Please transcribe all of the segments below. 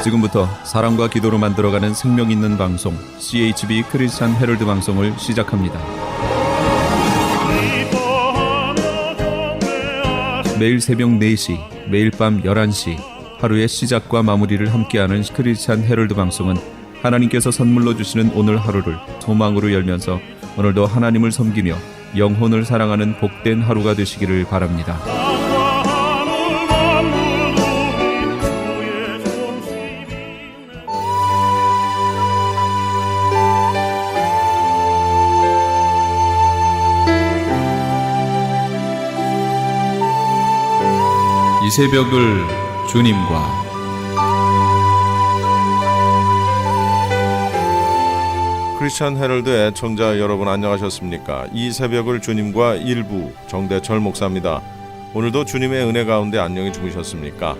지금부터 사랑과 기도로 만들어가는 생명 있는 방송 CHB 크리스찬 헤럴드 방송을 시작합니다. 매일 새벽 4시, 매일 밤 11시 하루의 시작과 마무리를 함께하는 크리스찬 헤럴드 방송은 하나님께서 선물로 주시는 오늘 하루를 소망으로 열면서 오늘도 하나님을 섬기며 영혼을 사랑하는 복된 하루가 되시기를 바랍니다. 이 새벽을 주님과 크리스찬 헤럴드 애청자 여러분 안녕하셨습니까? 이 새벽을 주님과 일부 정대철 목사입니다. 오늘도 주님의 은혜 가운데 안녕히 주무셨습니까?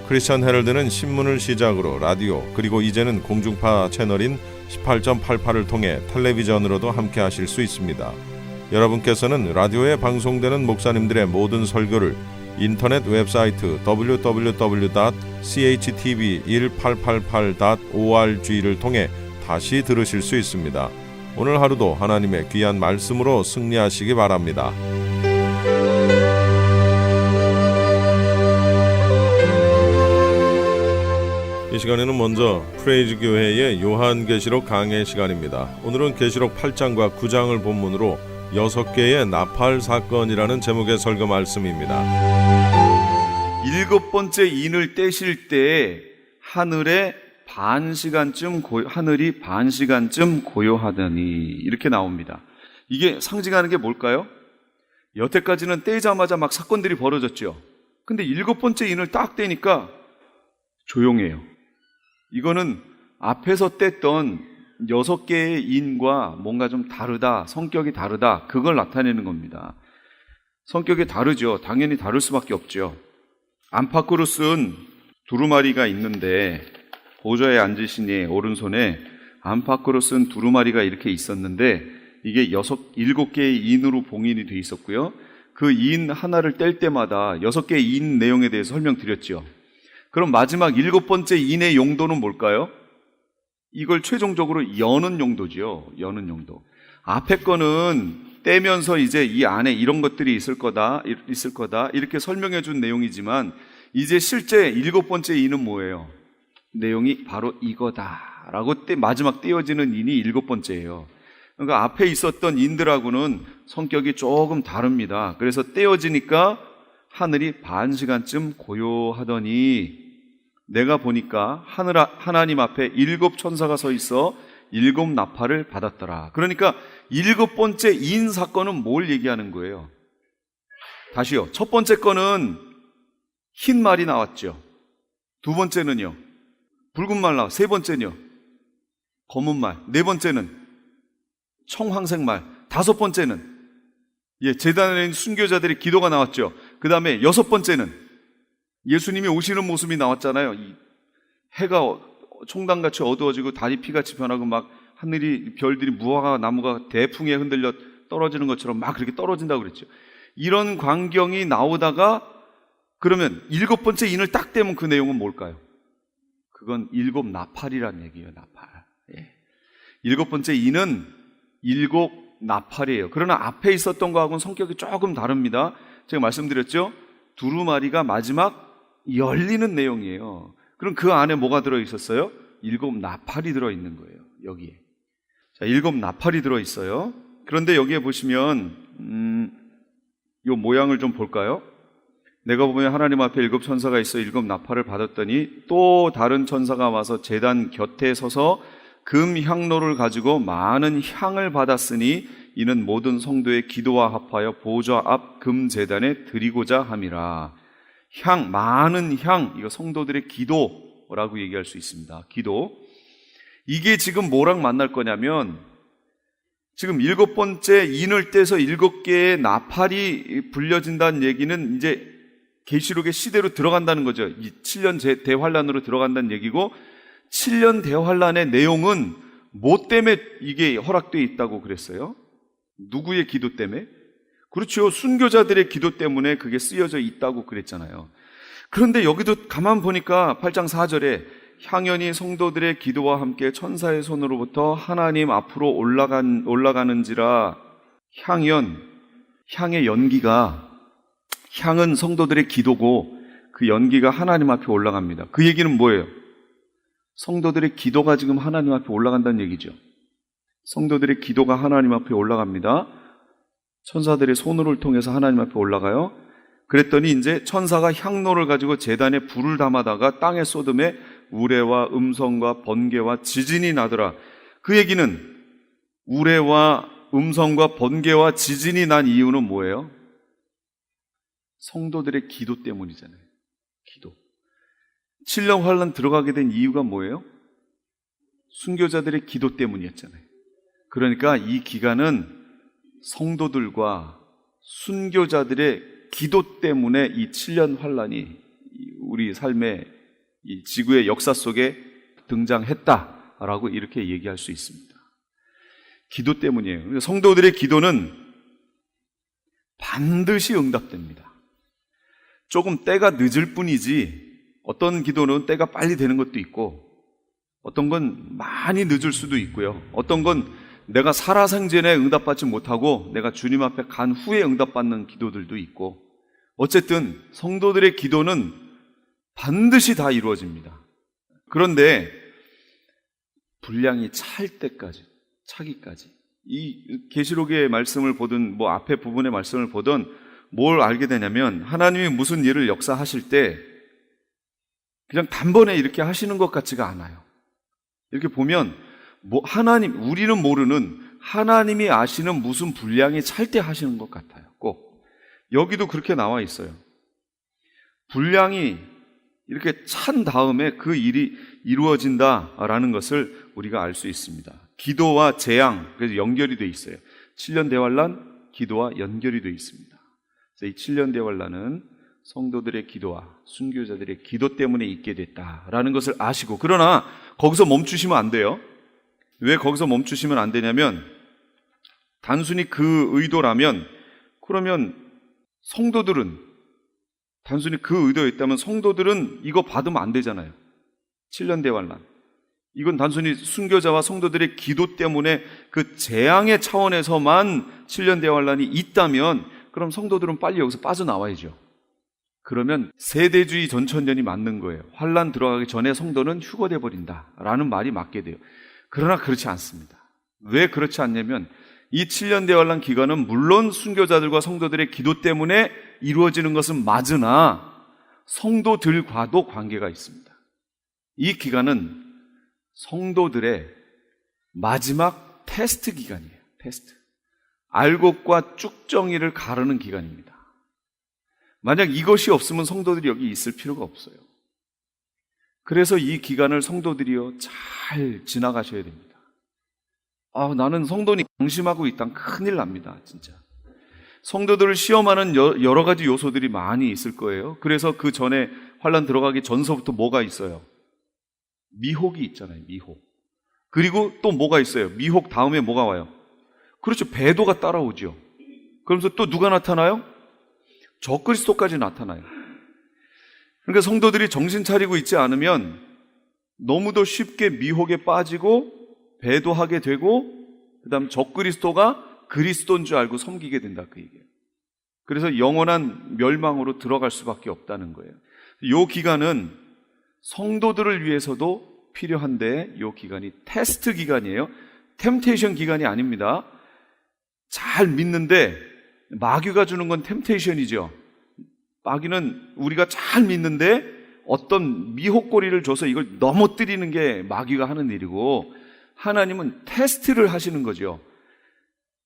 크리스찬 헤럴드는 신문을 시작으로 라디오 그리고 이제는 공중파 채널인 18.88을 통해 텔레비전으로도 함께 하실 수 있습니다. 여러분께서는 라디오에 방송되는 목사님들의 모든 설교를 인터넷 웹사이트 www.chtv1888.org를 통해 다시 들으실 수 있습니다. 오늘 하루도 하나님의 귀한 말씀으로 승리하시기 바랍니다. 이 시간에는 먼저 프레이즈 교회의 요한계시록 강해 시간입니다. 오늘은 계시록 8장과 9장을 본문으로 6개의 나팔 사건이라는 제목의 설교 말씀입니다. 7번째 인을 떼실 때 하늘이 반 시간쯤 고요하더니 이렇게 나옵니다. 이게 상징하는 게 뭘까요? 여태까지는 떼자마자 막 사건들이 벌어졌죠. 근데 7번째 인을 딱 떼니까 조용해요. 이거는 앞에서 뗐던 6개의 인과 뭔가 좀 다르다, 성격이 다르다, 그걸 나타내는 겁니다. 성격이 다르죠. 당연히 다를 수밖에 없죠. 암파크루스는 두루마리가 있는데 보좌에 앉으신 이의 오른손에 암파크루스는 두루마리가 이렇게 있었는데 이게 7개의 인으로 봉인이 돼 있었고요. 그 인 하나를 뗄 때마다 6개의 인 내용에 대해서 설명드렸죠. 그럼 마지막 7번째 인의 용도는 뭘까요? 이걸 최종적으로 여는 용도죠. 여는 용도. 앞에 거는 떼면서 이제 이 안에 이런 것들이 있을 거다 이렇게 설명해 준 내용이지만 이제 실제 7번째 인은 뭐예요? 내용이 바로 이거다라고 마지막 떼어지는 인이 7번째예요. 그러니까 앞에 있었던 인들하고는 성격이 조금 다릅니다. 그래서 떼어지니까 하늘이 반 시간쯤 고요하더니 내가 보니까 하나님 앞에 7 천사가 서 있어 7 나팔을 받았더라. 그러니까 7번째 인 사건은 뭘 얘기하는 거예요? 다시요. 첫 번째 거는 흰 말이 나왔죠. 두 번째는요, 붉은 말 나와. 세 번째는요, 검은 말. 네 번째는 청황색 말. 다섯 번째는 제단에 있는 순교자들의 기도가 나왔죠. 그 다음에 6번째는 예수님이 오시는 모습이 나왔잖아요. 이 해가 총당같이 어두워지고 달이 피같이 변하고 막 하늘이 별들이 무화과 나무가 대풍에 흔들려 떨어지는 것처럼 막 그렇게 떨어진다고 그랬죠. 이런 광경이 나오다가 그러면 7번째 인을 딱 떼면 그 내용은 뭘까요? 그건 7 나팔이라는 얘기예요. 나팔. 7번째 인은 7 나팔이에요. 그러나 앞에 있었던 거하고는 성격이 조금 다릅니다. 제가 말씀드렸죠. 두루마리가 마지막 열리는 내용이에요. 그럼 그 안에 뭐가 들어있었어요? 7 나팔이 들어있는 거예요. 여기에. 자, 7 나팔이 들어있어요. 그런데 여기에 보시면 요 모양을 좀 볼까요? 내가 보면 하나님 앞에 7 천사가 있어 7 나팔을 받았더니 또 다른 천사가 와서 제단 곁에 서서 금 향로를 가지고 많은 향을 받았으니 이는 모든 성도의 기도와 합하여 보좌 앞 금 제단에 드리고자 함이라. 향, 많은 향, 이거 성도들의 기도라고 얘기할 수 있습니다. 기도. 이게 지금 뭐랑 만날 거냐면 지금 7번째 인을 떼서 7개의 나팔이 불려진다는 얘기는 이제 계시록의 시대로 들어간다는 거죠. 이 7년 대환란으로 들어간다는 얘기고 7년 대환란의 내용은 뭐 때문에 이게 허락되어 있다고 그랬어요? 누구의 기도 때문에? 그렇죠. 순교자들의 기도 때문에 그게 쓰여져 있다고 그랬잖아요. 그런데 여기도 가만 보니까 8장 4절에 향연이 성도들의 기도와 함께 천사의 손으로부터 하나님 앞으로 올라가는지라. 향의 연기가, 향은 성도들의 기도고 그 연기가 하나님 앞에 올라갑니다. 그 얘기는 뭐예요? 성도들의 기도가 지금 하나님 앞에 올라간다는 얘기죠. 성도들의 기도가 하나님 앞에 올라갑니다. 천사들의 손을 통해서 하나님 앞에 올라가요. 그랬더니 이제 천사가 향로를 가지고 제단에 불을 담아다가 땅에 쏟음에 우레와 음성과 번개와 지진이 나더라. 그 얘기는 우레와 음성과 번개와 지진이 난 이유는 뭐예요? 성도들의 기도 때문이잖아요. 기도. 7년 환란 들어가게 된 이유가 뭐예요? 순교자들의 기도 때문이었잖아요. 그러니까 이 기간은 성도들과 순교자들의 기도 때문에 이 7년 환란이 우리 삶의 이 지구의 역사 속에 등장했다라고 이렇게 얘기할 수 있습니다. 기도 때문이에요. 성도들의 기도는 반드시 응답됩니다. 조금 때가 늦을 뿐이지 어떤 기도는 때가 빨리 되는 것도 있고 어떤 건 많이 늦을 수도 있고요. 어떤 건 내가 살아생전에 응답받지 못하고 내가 주님 앞에 간 후에 응답받는 기도들도 있고, 어쨌든 성도들의 기도는 반드시 다 이루어집니다. 그런데 분량이 차기까지 이 계시록의 말씀을 보든 앞에 부분의 말씀을 보든 뭘 알게 되냐면, 하나님이 무슨 일을 역사하실 때 그냥 단번에 이렇게 하시는 것 같지가 않아요. 이렇게 보면 우리는 모르는 하나님이 아시는 무슨 분량이 찰 때 하시는 것 같아요. 꼭 여기도 그렇게 나와 있어요. 분량이 이렇게 찬 다음에 그 일이 이루어진다라는 것을 우리가 알 수 있습니다. 기도와 재앙, 그래서 연결이 돼 있어요. 7년 대환란, 기도와 연결이 돼 있습니다. 그래서 이 7년 대환란은 성도들의 기도와 순교자들의 기도 때문에 있게 됐다라는 것을 아시고, 그러나 거기서 멈추시면 안 돼요. 왜 거기서 멈추시면 안 되냐면, 단순히 그 의도라면, 그러면 성도들은 단순히 그 의도였다면 성도들은 이거 받으면 안 되잖아요. 7년 대환란. 이건 단순히 순교자와 성도들의 기도 때문에 그 재앙의 차원에서만 7년 대환란이 있다면, 그럼 성도들은 빨리 여기서 빠져나와야죠. 그러면 세대주의 전천년이 맞는 거예요. 환란 들어가기 전에 성도는 휴거돼 버린다라는 말이 맞게 돼요. 그러나 그렇지 않습니다. 왜 그렇지 않냐면, 이 7년 대환란 기간은 물론 순교자들과 성도들의 기도 때문에 이루어지는 것은 맞으나 성도들과도 관계가 있습니다. 이 기간은 성도들의 마지막 테스트 기간이에요. 테스트. 알곡과 쭉정이를 가르는 기간입니다. 만약 이것이 없으면 성도들이 여기 있을 필요가 없어요. 그래서 이 기간을 성도들이요 잘 지나가셔야 됩니다. 나는 성도니 방심하고 있다면 큰일 납니다. 진짜. 성도들을 시험하는 여러 가지 요소들이 많이 있을 거예요. 그래서 그 전에 환란 들어가기 전서부터 뭐가 있어요? 미혹이 있잖아요. 미혹. 그리고 또 뭐가 있어요? 미혹 다음에 뭐가 와요? 그렇죠. 배도가 따라오죠. 그러면서 또 누가 나타나요? 적그리스도까지 나타나요. 그러니까 성도들이 정신 차리고 있지 않으면 너무도 쉽게 미혹에 빠지고 배도하게 되고, 그 다음 적그리스도가 그리스도인 줄 알고 섬기게 된다, 그 얘기예요. 그래서 영원한 멸망으로 들어갈 수밖에 없다는 거예요. 이 기간은 성도들을 위해서도 필요한데, 이 기간이 테스트 기간이에요. 템테이션 기간이 아닙니다. 잘 믿는데 마귀가 주는 건 템테이션이죠. 마귀는 우리가 잘 믿는데 어떤 미혹거리를 줘서 이걸 넘어뜨리는 게 마귀가 하는 일이고, 하나님은 테스트를 하시는 거죠.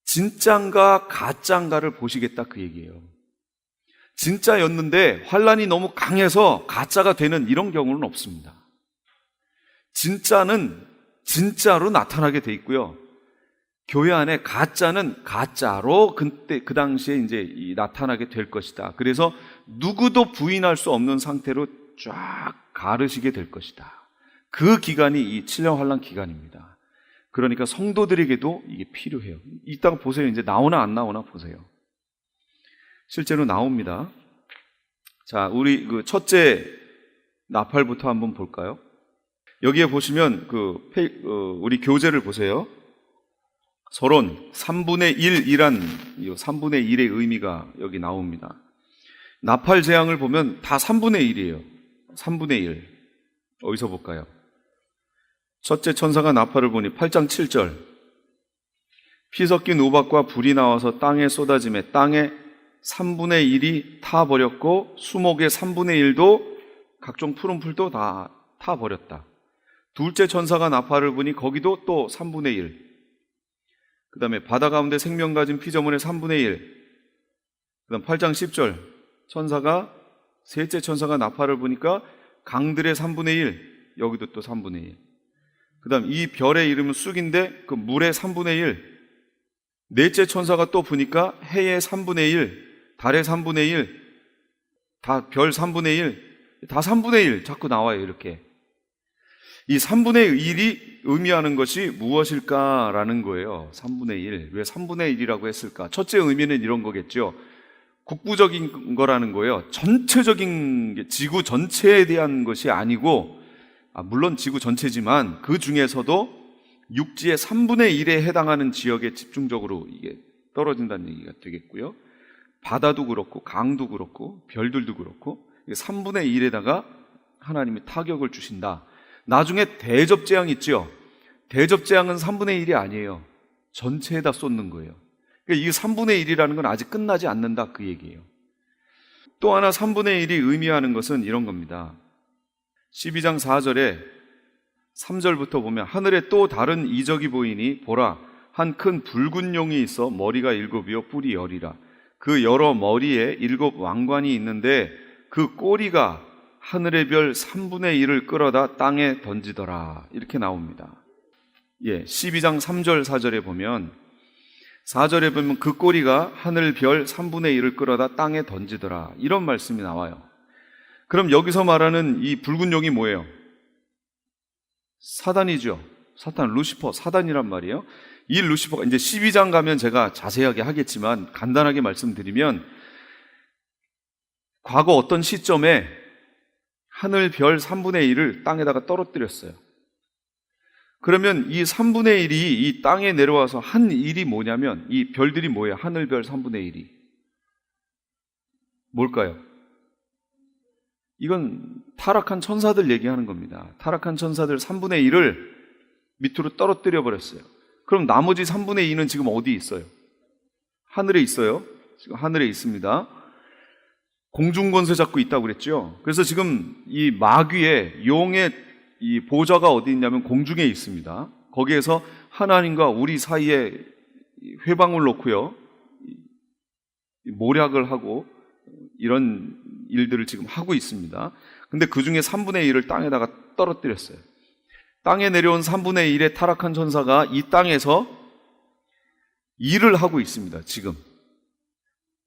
진짠가 가짠가를 보시겠다, 그 얘기예요. 진짜였는데 환란이 너무 강해서 가짜가 되는 이런 경우는 없습니다. 진짜는 진짜로 나타나게 돼 있고요. 교회 안에 가짜는 가짜로 그 당시에 이제 나타나게 될 것이다. 그래서 누구도 부인할 수 없는 상태로 쫙 가르시게 될 것이다. 그 기간이 이 7년 환란 기간입니다. 그러니까 성도들에게도 이게 필요해요. 이따가 보세요. 이제 나오나 안 나오나 보세요. 실제로 나옵니다. 자, 우리 그 첫째 나팔부터 한번 볼까요? 여기에 보시면 우리 교재를 보세요. 서론 3분의 1이란 이 3분의 1의 의미가 여기 나옵니다. 나팔 재앙을 보면 다 3분의 1이에요. 3분의 1. 어디서 볼까요? 첫째 천사가 나팔을 보니 8장 7절. 피 섞인 우박과 불이 나와서 땅에 쏟아짐에 땅의 3분의 1이 타버렸고 수목의 3분의 1도 각종 푸른 풀도 다 타버렸다. 둘째 천사가 나팔을 부니 거기도 또 3분의 1. 그 다음에 바다 가운데 생명 가진 피조물의 3분의 1. 그 다음 8장 10절. 셋째 천사가 나팔을 부니까 강들의 3분의 1. 여기도 또 3분의 1. 그 다음 이 별의 이름은 쑥인데 그 물의 3분의 1. 넷째 천사가 또 부니까 해의 3분의 1. 달의 3분의 1. 다 별 3분의 1. 다 3분의 1 자꾸 나와요, 이렇게. 이 3분의 1이 의미하는 것이 무엇일까라는 거예요. 3분의 1. 왜 3분의 1이라고 했을까? 첫째 의미는 이런 거겠죠. 국부적인 거라는 거예요. 전체적인 지구 전체에 대한 것이 아니고, 물론 지구 전체지만 그 중에서도 육지의 3분의 1에 해당하는 지역에 집중적으로 이게 떨어진다는 얘기가 되겠고요. 바다도 그렇고 강도 그렇고 별들도 그렇고 3분의 1에다가 하나님이 타격을 주신다. 나중에 대접재앙 있죠. 대접재앙은 3분의 1이 아니에요. 전체에다 쏟는 거예요. 그러니까 이 3분의 1이라는 건 아직 끝나지 않는다, 그 얘기예요. 또 하나 3분의 1이 의미하는 것은 이런 겁니다. 12장 4절에 3절부터 보면 하늘에 또 다른 이적이 보이니 보라, 한 큰 붉은 용이 있어 머리가 7이요 뿔이 10이라. 그 여러 머리에 7 왕관이 있는데 그 꼬리가 하늘의 별 3분의 1을 끌어다 땅에 던지더라. 이렇게 나옵니다. 12장 3절 4절에 보면 4절에 보면 그 꼬리가 하늘 별 3분의 1을 끌어다 땅에 던지더라. 이런 말씀이 나와요. 그럼 여기서 말하는 이 붉은 용이 뭐예요? 사단이죠. 사탄, 루시퍼, 사단이란 말이에요. 이 루시퍼가 이제 12장 가면 제가 자세하게 하겠지만 간단하게 말씀드리면 과거 어떤 시점에 하늘 별 3분의 1을 땅에다가 떨어뜨렸어요. 그러면 이 3분의 1이 이 땅에 내려와서 한 일이 뭐냐면 이 별들이 뭐예요? 하늘 별 3분의 1이. 뭘까요? 이건 타락한 천사들 얘기하는 겁니다. 타락한 천사들 3분의 1을 밑으로 떨어뜨려 버렸어요. 그럼 나머지 3분의 2는 지금 어디 있어요? 하늘에 있어요. 지금 하늘에 있습니다. 공중권세 잡고 있다고 그랬죠. 그래서 지금 이 마귀의 용의 이 보좌가 어디 있냐면 공중에 있습니다. 거기에서 하나님과 우리 사이에 회방을 놓고요, 모략을 하고 이런 일들을 지금 하고 있습니다. 근데 그 중에 3분의 1을 땅에다가 떨어뜨렸어요. 땅에 내려온 3분의 1의 타락한 천사가 이 땅에서 일을 하고 있습니다. 지금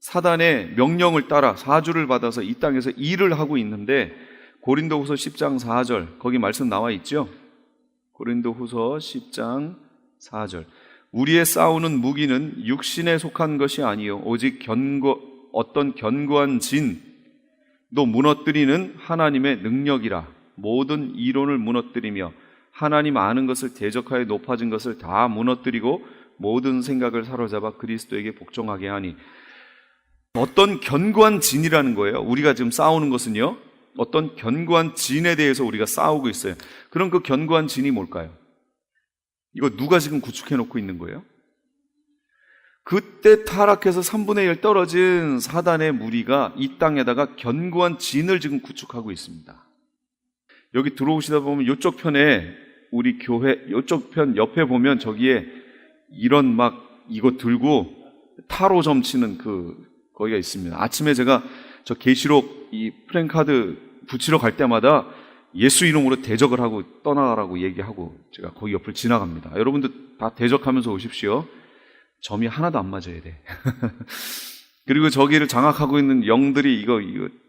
사단의 명령을 따라 사주를 받아서 이 땅에서 일을 하고 있는데 고린도후서 10장 4절 거기 말씀 나와 있죠. 고린도후서 10장 4절 우리의 싸우는 무기는 육신에 속한 것이 아니요 오직 어떤 견고한 진도 무너뜨리는 하나님의 능력이라. 모든 이론을 무너뜨리며 하나님 아는 것을 대적하여 높아진 것을 다 무너뜨리고 모든 생각을 사로잡아 그리스도에게 복종하게 하니. 어떤 견고한 진이라는 거예요. 우리가 지금 싸우는 것은요, 어떤 견고한 진에 대해서 우리가 싸우고 있어요. 그럼 그 견고한 진이 뭘까요? 이거 누가 지금 구축해 놓고 있는 거예요? 그때 타락해서 3분의 1 떨어진 사단의 무리가 이 땅에다가 견고한 진을 지금 구축하고 있습니다. 여기 들어오시다 보면 이쪽 편에 우리 교회 이쪽 편 옆에 보면 저기에 이런 막 이거 들고 타로 점치는 거기가 있습니다. 아침에 제가 저 계시록 이 플랜카드 붙이러 갈 때마다 예수 이름으로 대적을 하고 떠나라고 얘기하고 제가 거기 옆을 지나갑니다. 여러분들 다 대적하면서 오십시오. 점이 하나도 안 맞아야 돼. 그리고 저기를 장악하고 있는 영들이 이거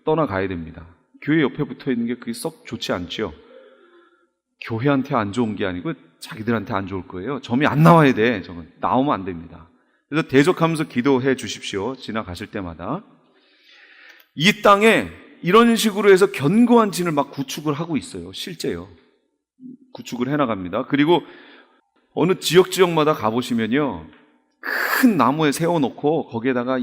떠나가야 됩니다. 교회 옆에 붙어 있는 게 그게 썩 좋지 않죠. 교회한테 안 좋은 게 아니고 자기들한테 안 좋을 거예요. 점이 안 나와야 돼. 저건 나오면 안 됩니다. 그래서 대적하면서 기도해 주십시오. 지나가실 때마다. 이 땅에 이런 식으로 해서 견고한 진을 막 구축을 하고 있어요. 실제요. 구축을 해나갑니다. 그리고 어느 지역마다 가보시면요, 큰 나무에 세워놓고 거기에다가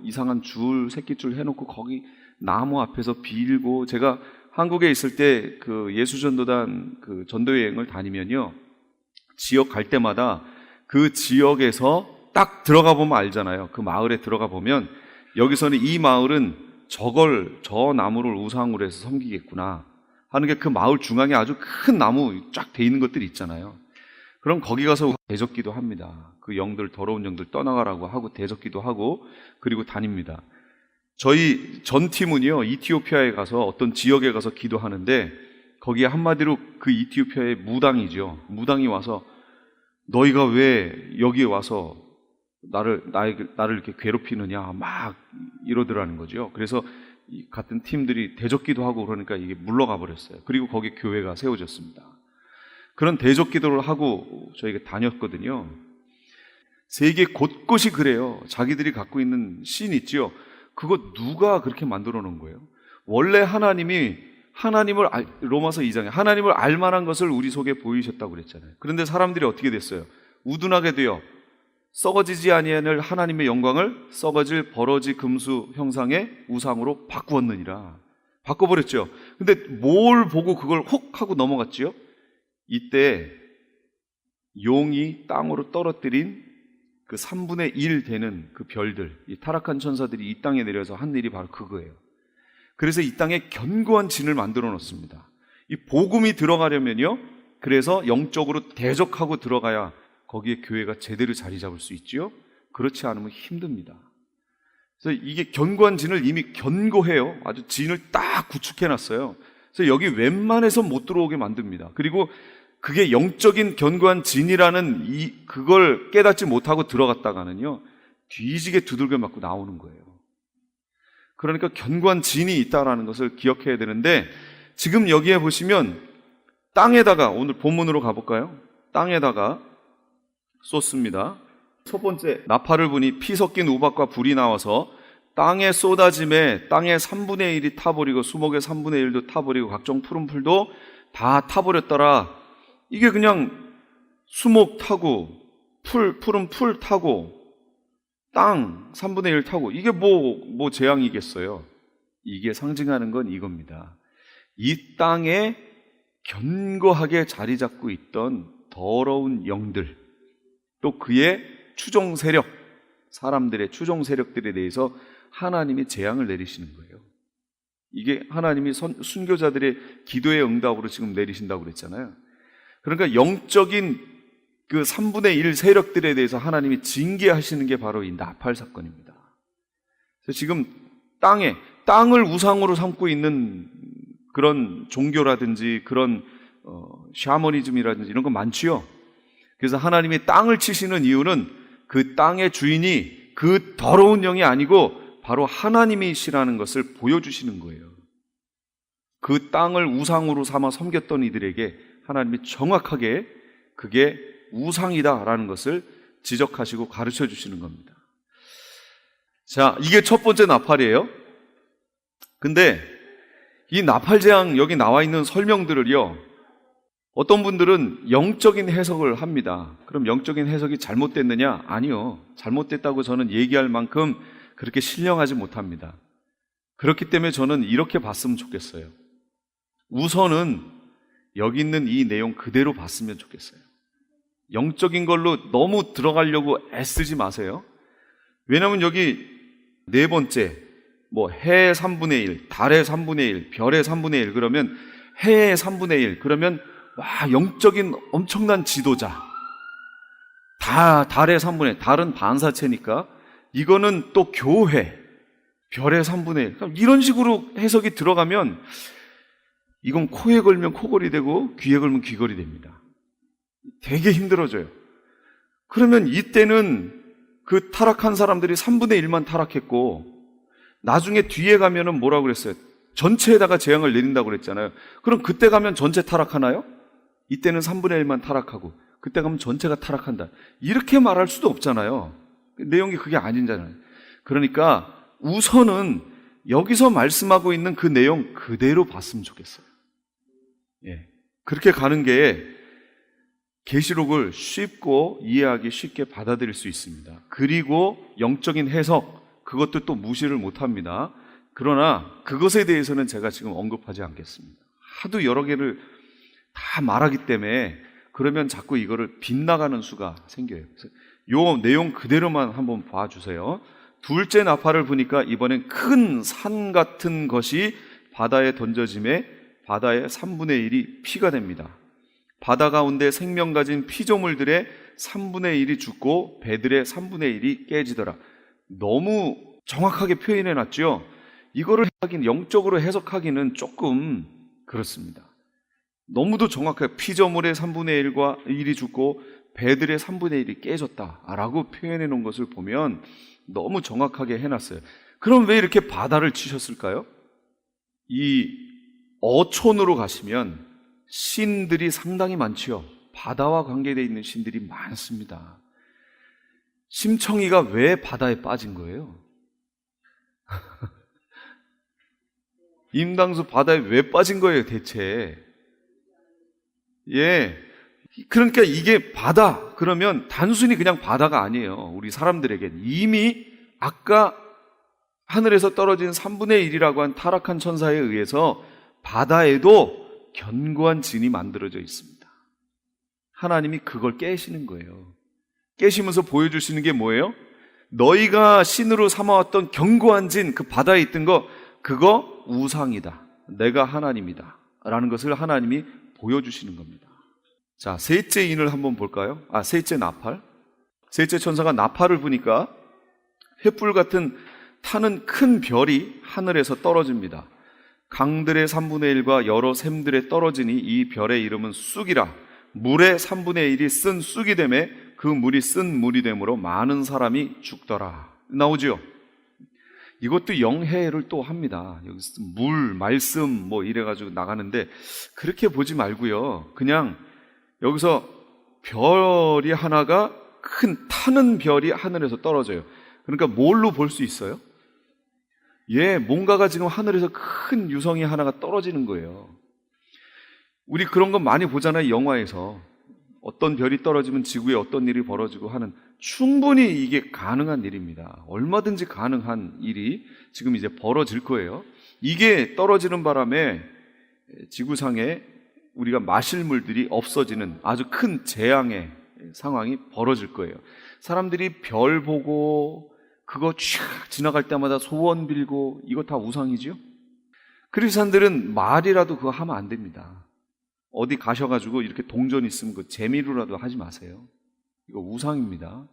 이상한 새끼줄 해놓고 거기 나무 앞에서 빌고, 제가 한국에 있을 때 그 예수전도단 그 전도여행을 다니면요, 지역 갈 때마다 그 지역에서 딱 들어가 보면 알잖아요. 그 마을에 들어가 보면 여기서는 이 마을은 저 나무를 우상으로 해서 섬기겠구나 하는 게 그 마을 중앙에 아주 큰 나무 쫙 돼 있는 것들이 있잖아요. 그럼 거기 가서 대적기도 합니다. 그 더러운 영들 떠나가라고 하고 대적기도 하고 그리고 다닙니다. 저희 전 팀은요, 이티오피아에 가서 어떤 지역에 가서 기도하는데 거기에 한마디로 그 이티오피아의 무당이 와서 너희가 왜 여기에 와서 나를 이렇게 괴롭히느냐 막 이러더라는 거죠. 그래서 같은 팀들이 대적기도 하고 그러니까 이게 물러가 버렸어요. 그리고 거기 교회가 세워졌습니다. 그런 대적기도를 하고 저희가 다녔거든요. 세계 곳곳이 그래요. 자기들이 갖고 있는 신 있죠. 그거 누가 그렇게 만들어 놓은 거예요? 원래 로마서 2장에 하나님을 알만한 것을 우리 속에 보이셨다고 그랬잖아요. 그런데 사람들이 어떻게 됐어요? 우둔하게 되어 썩어지지 아니하는 하나님의 영광을 썩어질 버러지 금수 형상의 우상으로 바꾸었느니라. 바꿔버렸죠. 근데 뭘 보고 그걸 혹 하고 넘어갔지요? 이때 용이 땅으로 떨어뜨린 그 3분의 1 되는 그 별들, 이 타락한 천사들이 이 땅에 내려서 한 일이 바로 그거예요. 그래서 이 땅에 견고한 진을 만들어 놓습니다. 이 복음이 들어가려면요, 그래서 영적으로 대적하고 들어가야 거기에 교회가 제대로 자리 잡을 수 있지요. 그렇지 않으면 힘듭니다. 그래서 이게 견고한 진을 이미 견고해요. 아주 진을 딱 구축해 놨어요. 그래서 여기 웬만해서 못 들어오게 만듭니다. 그리고 그게 영적인 견고한 진이라는 그걸 깨닫지 못하고 들어갔다가는요, 뒤지게 두들겨 맞고 나오는 거예요. 그러니까 견고한 진이 있다라는 것을 기억해야 되는데, 지금 여기에 보시면 땅에다가, 오늘 본문으로 가볼까요? 땅에다가 쏟습니다. 첫 번째, 나팔을 부니 피 섞인 우박과 불이 나와서 땅에 쏟아짐에 땅의 3분의 1이 타버리고 수목의 3분의 1도 타버리고 각종 푸른 풀도 다 타버렸더라. 이게 그냥 수목 타고 푸른 풀 타고 땅 3분의 1 타고, 이게 뭐 재앙이겠어요? 이게 상징하는 건 이겁니다. 이 땅에 견고하게 자리 잡고 있던 더러운 영들, 또 그의 추종 세력, 사람들의 추종 세력들에 대해서 하나님이 재앙을 내리시는 거예요. 이게 하나님이 순교자들의 기도의 응답으로 지금 내리신다고 그랬잖아요. 그러니까 영적인 그 3분의 1 세력들에 대해서 하나님이 징계하시는 게 바로 이 나팔 사건입니다. 그래서 지금 땅을 우상으로 삼고 있는 그런 종교라든지 그런 샤머니즘이라든지 이런 거 많지요. 그래서 하나님이 땅을 치시는 이유는 그 땅의 주인이 그 더러운 영이 아니고 바로 하나님이시라는 것을 보여주시는 거예요. 그 땅을 우상으로 삼아 섬겼던 이들에게 하나님이 정확하게 그게 우상이다라는 것을 지적하시고 가르쳐 주시는 겁니다. 자, 이게 첫 번째 나팔이에요. 근데 이 나팔 재앙 여기 나와 있는 설명들을요, 어떤 분들은 영적인 해석을 합니다. 그럼 영적인 해석이 잘못됐느냐? 아니요. 잘못됐다고 저는 얘기할 만큼 그렇게 신령하지 못합니다. 그렇기 때문에 저는 이렇게 봤으면 좋겠어요. 우선은 여기 있는 이 내용 그대로 봤으면 좋겠어요. 영적인 걸로 너무 들어가려고 애쓰지 마세요. 왜냐하면 여기 네 번째, 해의 3분의 1, 달의 3분의 1, 별의 3분의 1, 그러면 해의 3분의 1, 그러면 영적인 엄청난 지도자. 달의 3분의 1, 달은 반사체니까 이거는 또 교회, 별의 3분의 1. 이런 식으로 해석이 들어가면 이건 코에 걸면 코걸이 되고 귀에 걸면 귀걸이 됩니다. 되게 힘들어져요. 그러면 이때는 그 타락한 사람들이 3분의 1만 타락했고, 나중에 뒤에 가면은 뭐라고 그랬어요? 전체에다가 재앙을 내린다고 그랬잖아요. 그럼 그때 가면 전체 타락하나요? 이때는 3분의 1만 타락하고 그때 가면 전체가 타락한다, 이렇게 말할 수도 없잖아요. 내용이 그게 아니잖아요. 그러니까 우선은 여기서 말씀하고 있는 그 내용 그대로 봤으면 좋겠어요. 그렇게 가는 게 계시록을 쉽고 이해하기 쉽게 받아들일 수 있습니다. 그리고 영적인 해석, 그것도 또 무시를 못합니다. 그러나 그것에 대해서는 제가 지금 언급하지 않겠습니다. 하도 여러 개를 다 말하기 때문에 그러면 자꾸 이거를 빗나가는 수가 생겨요. 그래서 요 내용 그대로만 한번 봐주세요. 둘째 나팔을 부니까 이번엔 큰 산 같은 것이 바다에 던져짐에 바다의 3분의 1이 피가 됩니다. 바다 가운데 생명 가진 피조물들의 3분의 1이 죽고 배들의 3분의 1이 깨지더라. 너무 정확하게 표현해 놨죠. 이거를 영적으로 해석하기는 조금 그렇습니다. 너무도 정확하게 피조물의 3분의 1과 1이 죽고 배들의 3분의 1이 깨졌다라고 표현해 놓은 것을 보면 너무 정확하게 해놨어요. 그럼 왜 이렇게 바다를 치셨을까요? 이 어촌으로 가시면 신들이 상당히 많지요. 바다와 관계되어 있는 신들이 많습니다. 심청이가 왜 바다에 빠진 거예요? 임당수 바다에 왜 빠진 거예요, 대체? 예. 그러니까 이게 바다, 그러면 단순히 그냥 바다가 아니에요. 우리 사람들에겐 이미 아까 하늘에서 떨어진 3분의 1이라고 한 타락한 천사에 의해서 바다에도 견고한 진이 만들어져 있습니다. 하나님이 그걸 깨시는 거예요. 깨시면서 보여주시는 게 뭐예요? 너희가 신으로 삼아왔던 견고한 진, 그 바다에 있던 거, 그거 우상이다. 내가 하나님이다. 라는 것을 하나님이 보여주시는 겁니다. 자, 셋째 인을 한번 볼까요? 셋째 나팔. 셋째 천사가 나팔을 부니까 횃불 같은 타는 큰 별이 하늘에서 떨어집니다. 강들의 3분의 1과 여러 샘들에 떨어지니 이 별의 이름은 쑥이라. 물의 3분의 1이 쓴 쑥이 되매 그 물이 쓴 물이 되므로 많은 사람이 죽더라. 나오죠? 이것도 영해를 또 합니다. 여기서 물, 말씀 뭐 이래가지고 나가는데 그렇게 보지 말고요. 그냥 여기서 별이 하나가 큰 타는 별이 하늘에서 떨어져요. 그러니까 뭘로 볼 수 있어요? 뭔가가 지금 하늘에서 큰 유성이 하나가 떨어지는 거예요. 우리 그런 거 많이 보잖아요, 영화에서. 어떤 별이 떨어지면 지구에 어떤 일이 벌어지고 하는, 충분히 이게 가능한 일입니다. 얼마든지 가능한 일이 지금 이제 벌어질 거예요. 이게 떨어지는 바람에 지구상에 우리가 마실 물들이 없어지는 아주 큰 재앙의 상황이 벌어질 거예요. 사람들이 별 보고 그거 쫙 지나갈 때마다 소원 빌고, 이거 다 우상이죠? 크리스찬들은 말이라도 그거 하면 안 됩니다. 어디 가셔가지고 이렇게 동전 있으면 그 재미로라도 하지 마세요. 이거 우상입니다.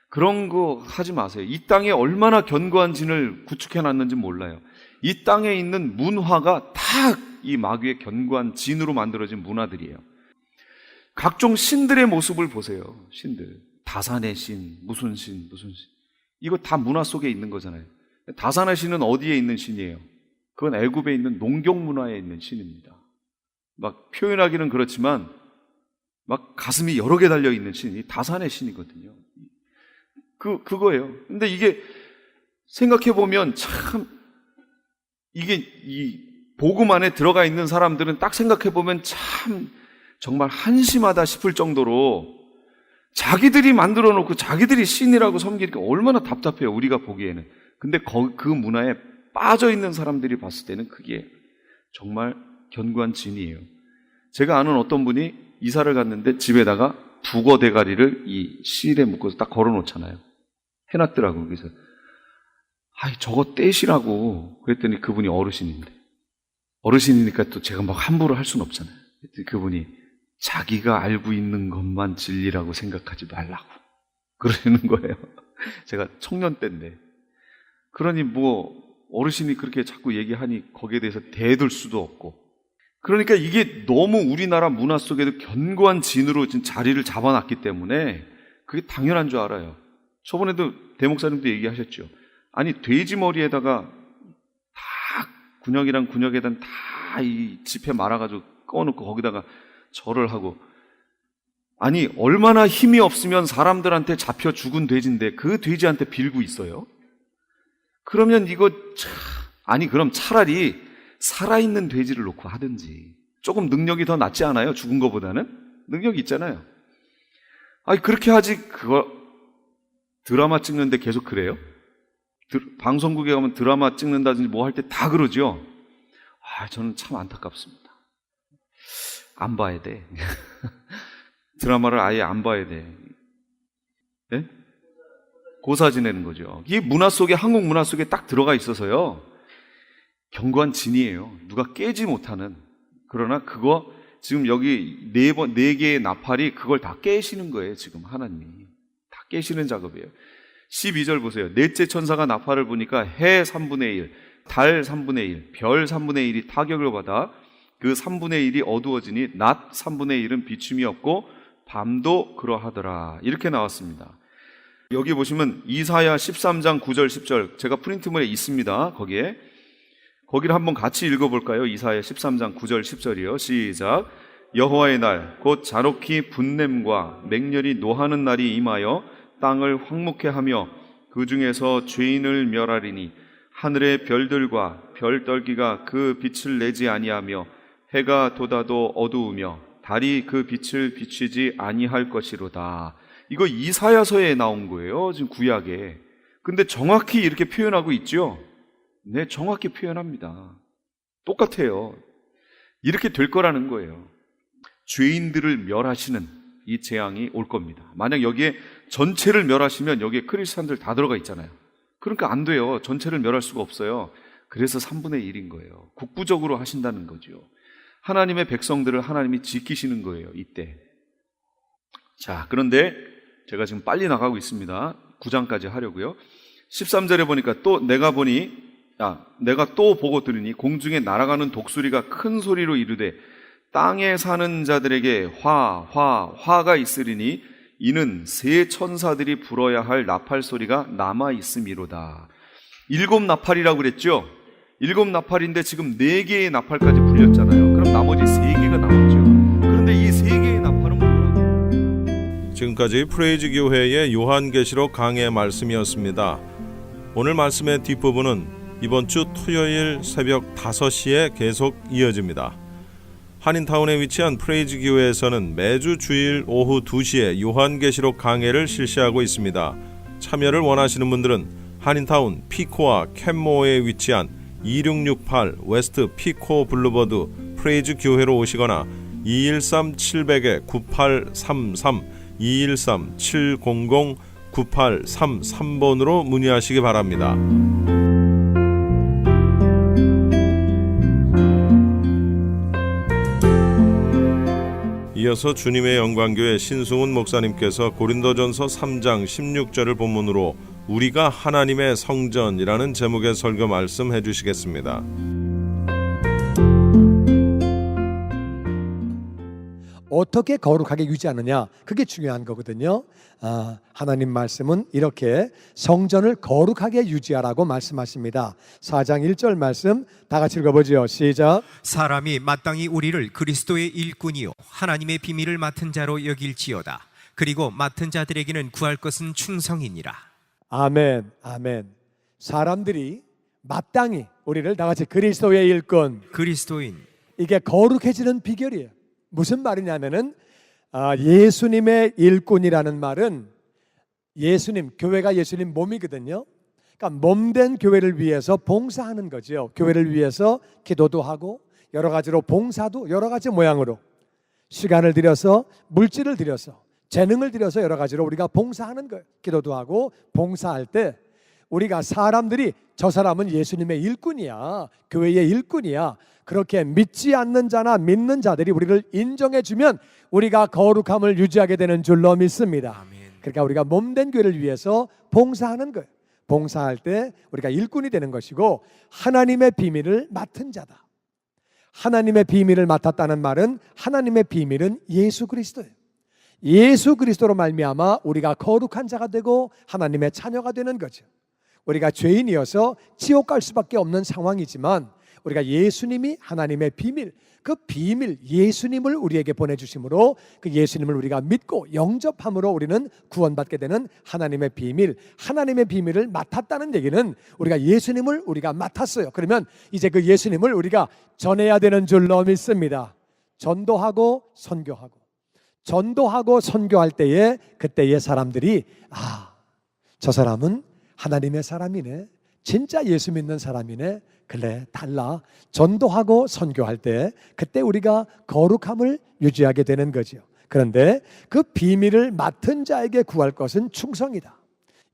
그런 거 하지 마세요. 이 땅에 얼마나 견고한 진을 구축해놨는지 몰라요. 이 땅에 있는 문화가 다 이 마귀의 견고한 진으로 만들어진 문화들이에요. 각종 신들의 모습을 보세요. 신들. 다산의 신, 무슨 신. 이거 다 문화 속에 있는 거잖아요. 다산의 신은 어디에 있는 신이에요? 그건 애굽에 있는 농경 문화에 있는 신입니다. 막 표현하기는 그렇지만 막 가슴이 여러 개 달려 있는 신이 다산의 신이거든요. 그거예요. 근데 이게 생각해 보면 참, 이게 이 복음 안에 들어가 있는 사람들은 딱 생각해 보면 참 정말 한심하다 싶을 정도로 자기들이 만들어 놓고 자기들이 신이라고 섬기니까 얼마나 답답해요, 우리가 보기에는. 근데 그 문화에 빠져 있는 사람들이 봤을 때는 그게 정말 견고한 진이에요. 제가 아는 어떤 분이 이사를 갔는데 집에다가 북어 대가리를 이 실에 묶어서 딱 걸어 놓잖아요. 해놨더라고요. 그래서 저거 떼시라고 그랬더니 그분이 어르신이니까 또 제가 막 함부로 할 수는 없잖아요. 그랬더니 그분이 자기가 알고 있는 것만 진리라고 생각하지 말라고 그러는 거예요. 제가 청년 때인데. 그러니 뭐 어르신이 그렇게 자꾸 얘기하니 거기에 대해서 대들 수도 없고. 그러니까 이게 너무 우리나라 문화 속에도 견고한 진으로 지금 자리를 잡아놨기 때문에 그게 당연한 줄 알아요. 저번에도 대목사님도 얘기하셨죠. 아니, 돼지 머리에다가 다 군역에다 다 이 지폐 말아가지고 꺼놓고 거기다가 절을 하고, 아니 얼마나 힘이 없으면 사람들한테 잡혀 죽은 돼지인데 그 돼지한테 빌고 있어요? 그러면 이거 그럼 차라리 살아있는 돼지를 놓고 하든지. 조금 능력이 더 낫지 않아요? 죽은 것보다는? 능력이 있잖아요. 아니, 그렇게 하지, 그거, 드라마 찍는데 계속 그래요? 방송국에 가면 드라마 찍는다든지 뭐 할 때 다 그러죠? 저는 참 안타깝습니다. 안 봐야 돼. 드라마를 아예 안 봐야 돼. 네? 고사 지내는 거죠. 이게 문화 속에, 한국 문화 속에 딱 들어가 있어서요. 견고한 진이에요. 누가 깨지 못하는. 그러나 그거 지금 여기 네 개의 나팔이 그걸 다 깨시는 거예요. 지금 하나님이. 다 깨시는 작업이에요. 12절 보세요. 넷째 천사가 나팔을 부니까 해 3분의 1, 달 3분의 1, 별 3분의 1이 타격을 받아 그 3분의 1이 어두워지니 낮 3분의 1은 비춤이 없고 밤도 그러하더라. 이렇게 나왔습니다. 여기 보시면 이사야 13장 9절 10절 제가 프린트물에 있습니다. 거기를 한번 같이 읽어볼까요? 이사야 13장 9절 10절이요. 시작. 여호와의 날 곧 잔혹히 분냄과 맹렬히 노하는 날이 임하여 땅을 황무케 하며 그 중에서 죄인을 멸하리니 하늘의 별들과 별떨기가 그 빛을 내지 아니하며 해가 돋아도 어두우며 달이 그 빛을 비추지 아니할 것이로다. 이거 이사야서에 나온 거예요. 지금 구약에. 근데 정확히 이렇게 표현하고 있죠? 네, 정확히 표현합니다. 똑같아요. 이렇게 될 거라는 거예요. 죄인들을 멸하시는 이 재앙이 올 겁니다. 만약 여기에 전체를 멸하시면 여기에 크리스찬들 다 들어가 있잖아요. 그러니까 안 돼요. 전체를 멸할 수가 없어요. 그래서 3분의 1인 거예요. 국부적으로 하신다는 거죠. 하나님의 백성들을 하나님이 지키시는 거예요. 이때. 자, 그런데 제가 지금 빨리 나가고 있습니다. 9장까지 하려고요. 13절에 보니까 또 내가 또 보고 들으니 공중에 날아가는 독수리가 큰 소리로 이르되 땅에 사는 자들에게 화가 있으리니 이는 세 천사들이 불어야 할 나팔 소리가 남아 있음이로다. 7 나팔이라고 그랬죠? 7 나팔인데 지금 4개의 나팔까지 불렸잖아요. 그럼 나머지 3개가 남았죠. 그런데 이 3개의 나팔은 뭐라고? 지금까지 프레이즈 교회의 요한계시록 강해 말씀이었습니다. 오늘 말씀의 뒷부분은 이번 주 토요일 새벽 5시에 계속 이어집니다. 한인타운에 위치한 프레이즈 교회에서는 매주 주일 오후 2시에 요한계시록 강해를 실시하고 있습니다. 참여를 원하시는 분들은 한인타운 피코와 캔모어에 위치한 2668 웨스트 피코 블루버드 프레이즈 교회로 오시거나 213-700-9833 213-700-9833번으로 문의하시기 바랍니다. 이어서 주님의 영광교회 신승훈 목사님께서 고린도전서 3장 16절을 본문으로 우리가 하나님의 성전이라는 제목의 설교 말씀해 주시겠습니다. 어떻게 거룩하게 유지하느냐, 그게 중요한 거거든요. 하나님 말씀은 이렇게 성전을 거룩하게 유지하라고 말씀하십니다. 4장 1절 말씀 다 같이 읽어보죠. 시작. 사람이 마땅히 우리를 그리스도의 일꾼이요 하나님의 비밀을 맡은 자로 여길지어다. 그리고 맡은 자들에게는 구할 것은 충성이니라. 아멘, 아멘. 사람들이 마땅히 우리를 다 같이 그리스도의 일꾼, 그리스도인, 이게 거룩해지는 비결이에요. 무슨 말이냐면은 예수님의 일꾼이라는 말은 예수님, 교회가 예수님 몸이거든요. 그러니까 몸된 교회를 위해서 봉사하는 거죠. 교회를 위해서 기도도 하고 여러 가지로 봉사도 여러 가지 모양으로 시간을 들여서 물질을 들여서 재능을 들여서 여러 가지로 우리가 봉사하는 거예요. 기도도 하고 봉사할 때 우리가 사람들이 저 사람은 예수님의 일꾼이야, 교회의 일꾼이야, 그렇게 믿지 않는 자나 믿는 자들이 우리를 인정해주면 우리가 거룩함을 유지하게 되는 줄로 믿습니다. 아멘. 그러니까 우리가 몸된 교회를 위해서 봉사하는 거예요. 봉사할 때 우리가 일꾼이 되는 것이고 하나님의 비밀을 맡은 자다. 하나님의 비밀을 맡았다는 말은 하나님의 비밀은 예수 그리스도예요. 예수 그리스도로 말미암아 우리가 거룩한 자가 되고 하나님의 자녀가 되는 거죠. 우리가 죄인이어서 지옥 갈 수밖에 없는 상황이지만 우리가 예수님이 하나님의 비밀, 그 비밀 예수님을 우리에게 보내주심으로 그 예수님을 우리가 믿고 영접함으로 우리는 구원받게 되는 하나님의 비밀, 하나님의 비밀을 맡았다는 얘기는 우리가 예수님을 우리가 맡았어요. 그러면 이제 그 예수님을 우리가 전해야 되는 줄로 믿습니다. 전도하고 선교하고 전도하고 선교할 때에 그때의 사람들이 저 사람은 하나님의 사람이네, 진짜 예수 믿는 사람이네, 그래 달라. 전도하고 선교할 때 그때 우리가 거룩함을 유지하게 되는 거죠. 그런데 그 비밀을 맡은 자에게 구할 것은 충성이다.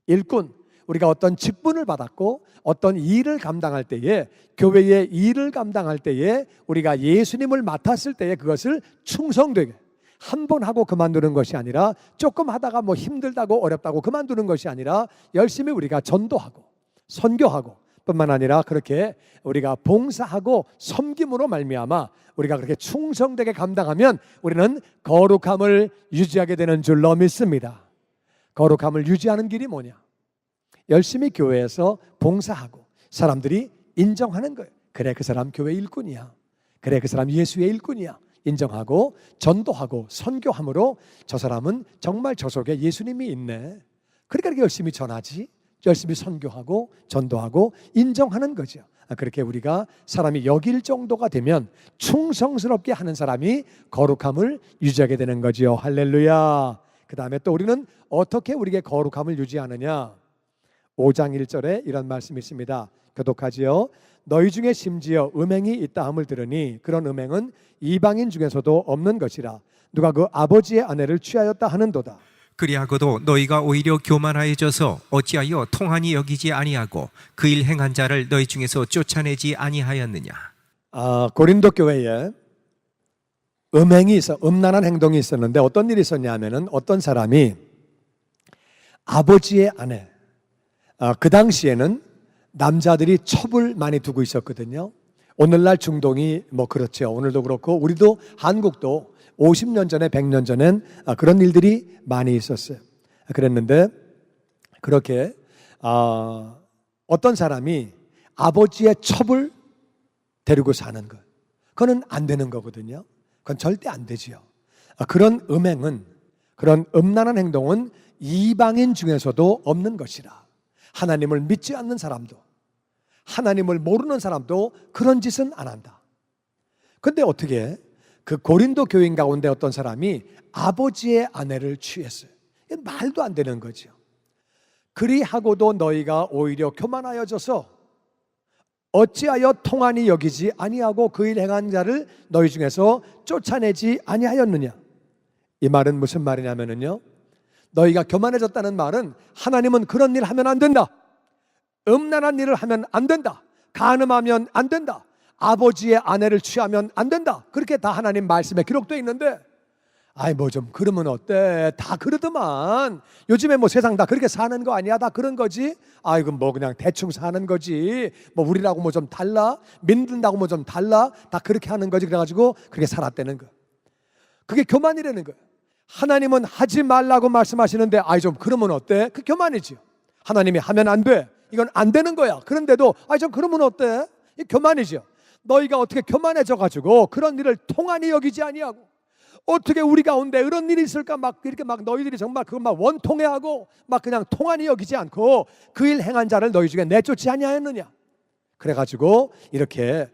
일꾼, 우리가 어떤 직분을 받았고 어떤 일을 감당할 때에, 교회의 일을 감당할 때에 우리가 예수님을 맡았을 때에 그것을 충성되게, 한 번 하고 그만두는 것이 아니라, 조금 하다가 뭐 힘들다고 어렵다고 그만두는 것이 아니라 열심히 우리가 전도하고 선교하고 뿐만 아니라 그렇게 우리가 봉사하고 섬김으로 말미암아 우리가 그렇게 충성되게 감당하면 우리는 거룩함을 유지하게 되는 줄로 믿습니다. 거룩함을 유지하는 길이 뭐냐? 열심히 교회에서 봉사하고 사람들이 인정하는 거예요. 그래, 그 사람 교회 일꾼이야. 그래, 그 사람 예수의 일꾼이야. 인정하고 전도하고 선교함으로 저 사람은 정말 저 속에 예수님이 있네. 그러니까 이렇게 열심히 전하지, 열심히 선교하고 전도하고 인정하는 거죠. 그렇게 우리가 사람이 여길 정도가 되면 충성스럽게 하는 사람이 거룩함을 유지하게 되는 거죠. 할렐루야. 그 다음에 또 우리는 어떻게 우리에게 거룩함을 유지하느냐? 5장 1절에 이런 말씀이 있습니다. 교독하지요. 너희 중에 심지어 음행이 있다 함을 들으니 그런 음행은 이방인 중에서도 없는 것이라. 누가 그 아버지의 아내를 취하였다 하는도다. 그리하고도 너희가 오히려 교만하여져서 어찌하여 통한이 여기지 아니하고 그 일 행한 자를 너희 중에서 쫓아내지 아니하였느냐. 고린도 교회에 음행이 있어, 음란한 행동이 있었는데 어떤 일이 있었냐면은 어떤 사람이 아버지의 아내, 그 당시에는 남자들이 첩을 많이 두고 있었거든요. 오늘날 중동이 뭐 그렇죠. 오늘도 그렇고 우리도 한국도 50년 전에 100년 전엔 그런 일들이 많이 있었어요. 그랬는데 그렇게 어떤 사람이 아버지의 첩을 데리고 사는 것, 그건 안 되는 거거든요. 그건 절대 안 되지요. 그런 음행은, 그런 음란한 행동은 이방인 중에서도 없는 것이라. 하나님을 믿지 않는 사람도, 하나님을 모르는 사람도 그런 짓은 안 한다. 근데 어떻게 그 고린도 교인 가운데 어떤 사람이 아버지의 아내를 취했어요. 말도 안 되는 거죠. 그리하고도 너희가 오히려 교만하여져서 어찌하여 통한이 여기지 아니하고 그 일 행한 자를 너희 중에서 쫓아내지 아니하였느냐. 이 말은 무슨 말이냐면요, 너희가 교만해졌다는 말은 하나님은 그런 일 하면 안 된다, 음란한 일을 하면 안 된다, 간음하면 안 된다, 아버지의 아내를 취하면 안 된다, 그렇게 다 하나님 말씀에 기록되어 있는데, 뭐 좀 그러면 어때? 다 그러더만. 요즘에 뭐 세상 다 그렇게 사는 거 아니야? 다 그런 거지? 이건 뭐 그냥 대충 사는 거지. 뭐 우리라고 뭐 좀 달라? 믿는다고 뭐 좀 달라? 다 그렇게 하는 거지. 그래가지고 그렇게 살았다는 거. 그게 교만이라는 거예요. 하나님은 하지 말라고 말씀하시는데 좀 그러면 어때? 그 교만이지요. 하나님이 하면 안 돼, 이건 안 되는 거야. 그런데도 좀 그러면 어때? 이 교만이죠. 너희가 어떻게 교만해져가지고 그런 일을 통한이 여기지 아니하고, 어떻게 우리 가운데 이런 일이 있을까? 막 이렇게 막 너희들이 정말 그걸 막 원통해하고 막 그냥 통한이 여기지 않고 그 일 행한 자를 너희 중에 내쫓지 아니하였느냐. 그래가지고 이렇게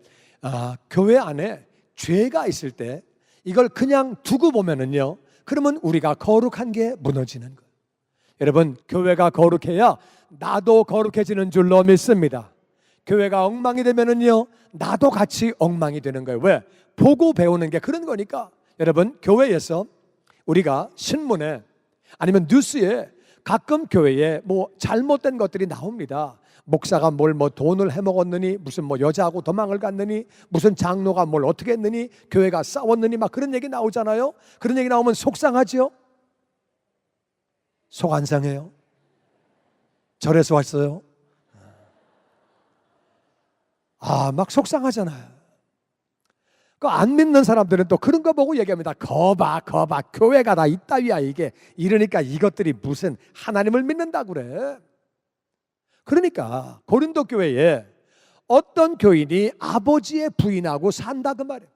교회 안에 죄가 있을 때 이걸 그냥 두고 보면은요, 그러면 우리가 거룩한 게 무너지는 거예요. 여러분, 교회가 거룩해야 나도 거룩해지는 줄로 믿습니다. 교회가 엉망이 되면은요, 나도 같이 엉망이 되는 거예요. 왜? 보고 배우는 게 그런 거니까. 여러분, 교회에서 우리가 신문에 아니면 뉴스에 가끔 교회에 뭐 잘못된 것들이 나옵니다. 목사가 뭘 뭐 돈을 해먹었느니, 무슨 뭐 여자하고 도망을 갔느니, 무슨 장로가 뭘 어떻게 했느니, 교회가 싸웠느니, 막 그런 얘기 나오잖아요. 그런 얘기 나오면 속상하죠? 속 안 상해요? 절에서 왔어요? 막 속상하잖아요. 그 안 믿는 사람들은 또 그런 거 보고 얘기합니다. 거봐 교회가 다 이따위야 이게. 이러니까 이것들이 무슨 하나님을 믿는다고 그래. 그러니까 고린도 교회에 어떤 교인이 아버지의 부인하고 산다 그 말이에요.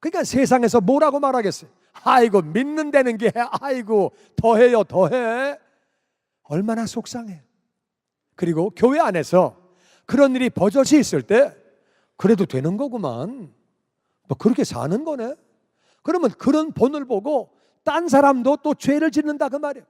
그러니까 세상에서 뭐라고 말하겠어요? 아이고 믿는다는 게 아이고 더해요 더해. 얼마나 속상해. 그리고 교회 안에서 그런 일이 버젓이 있을 때 그래도 되는 거구만, 뭐 그렇게 사는 거네. 그러면 그런 본을 보고 딴 사람도 또 죄를 짓는다 그 말이에요.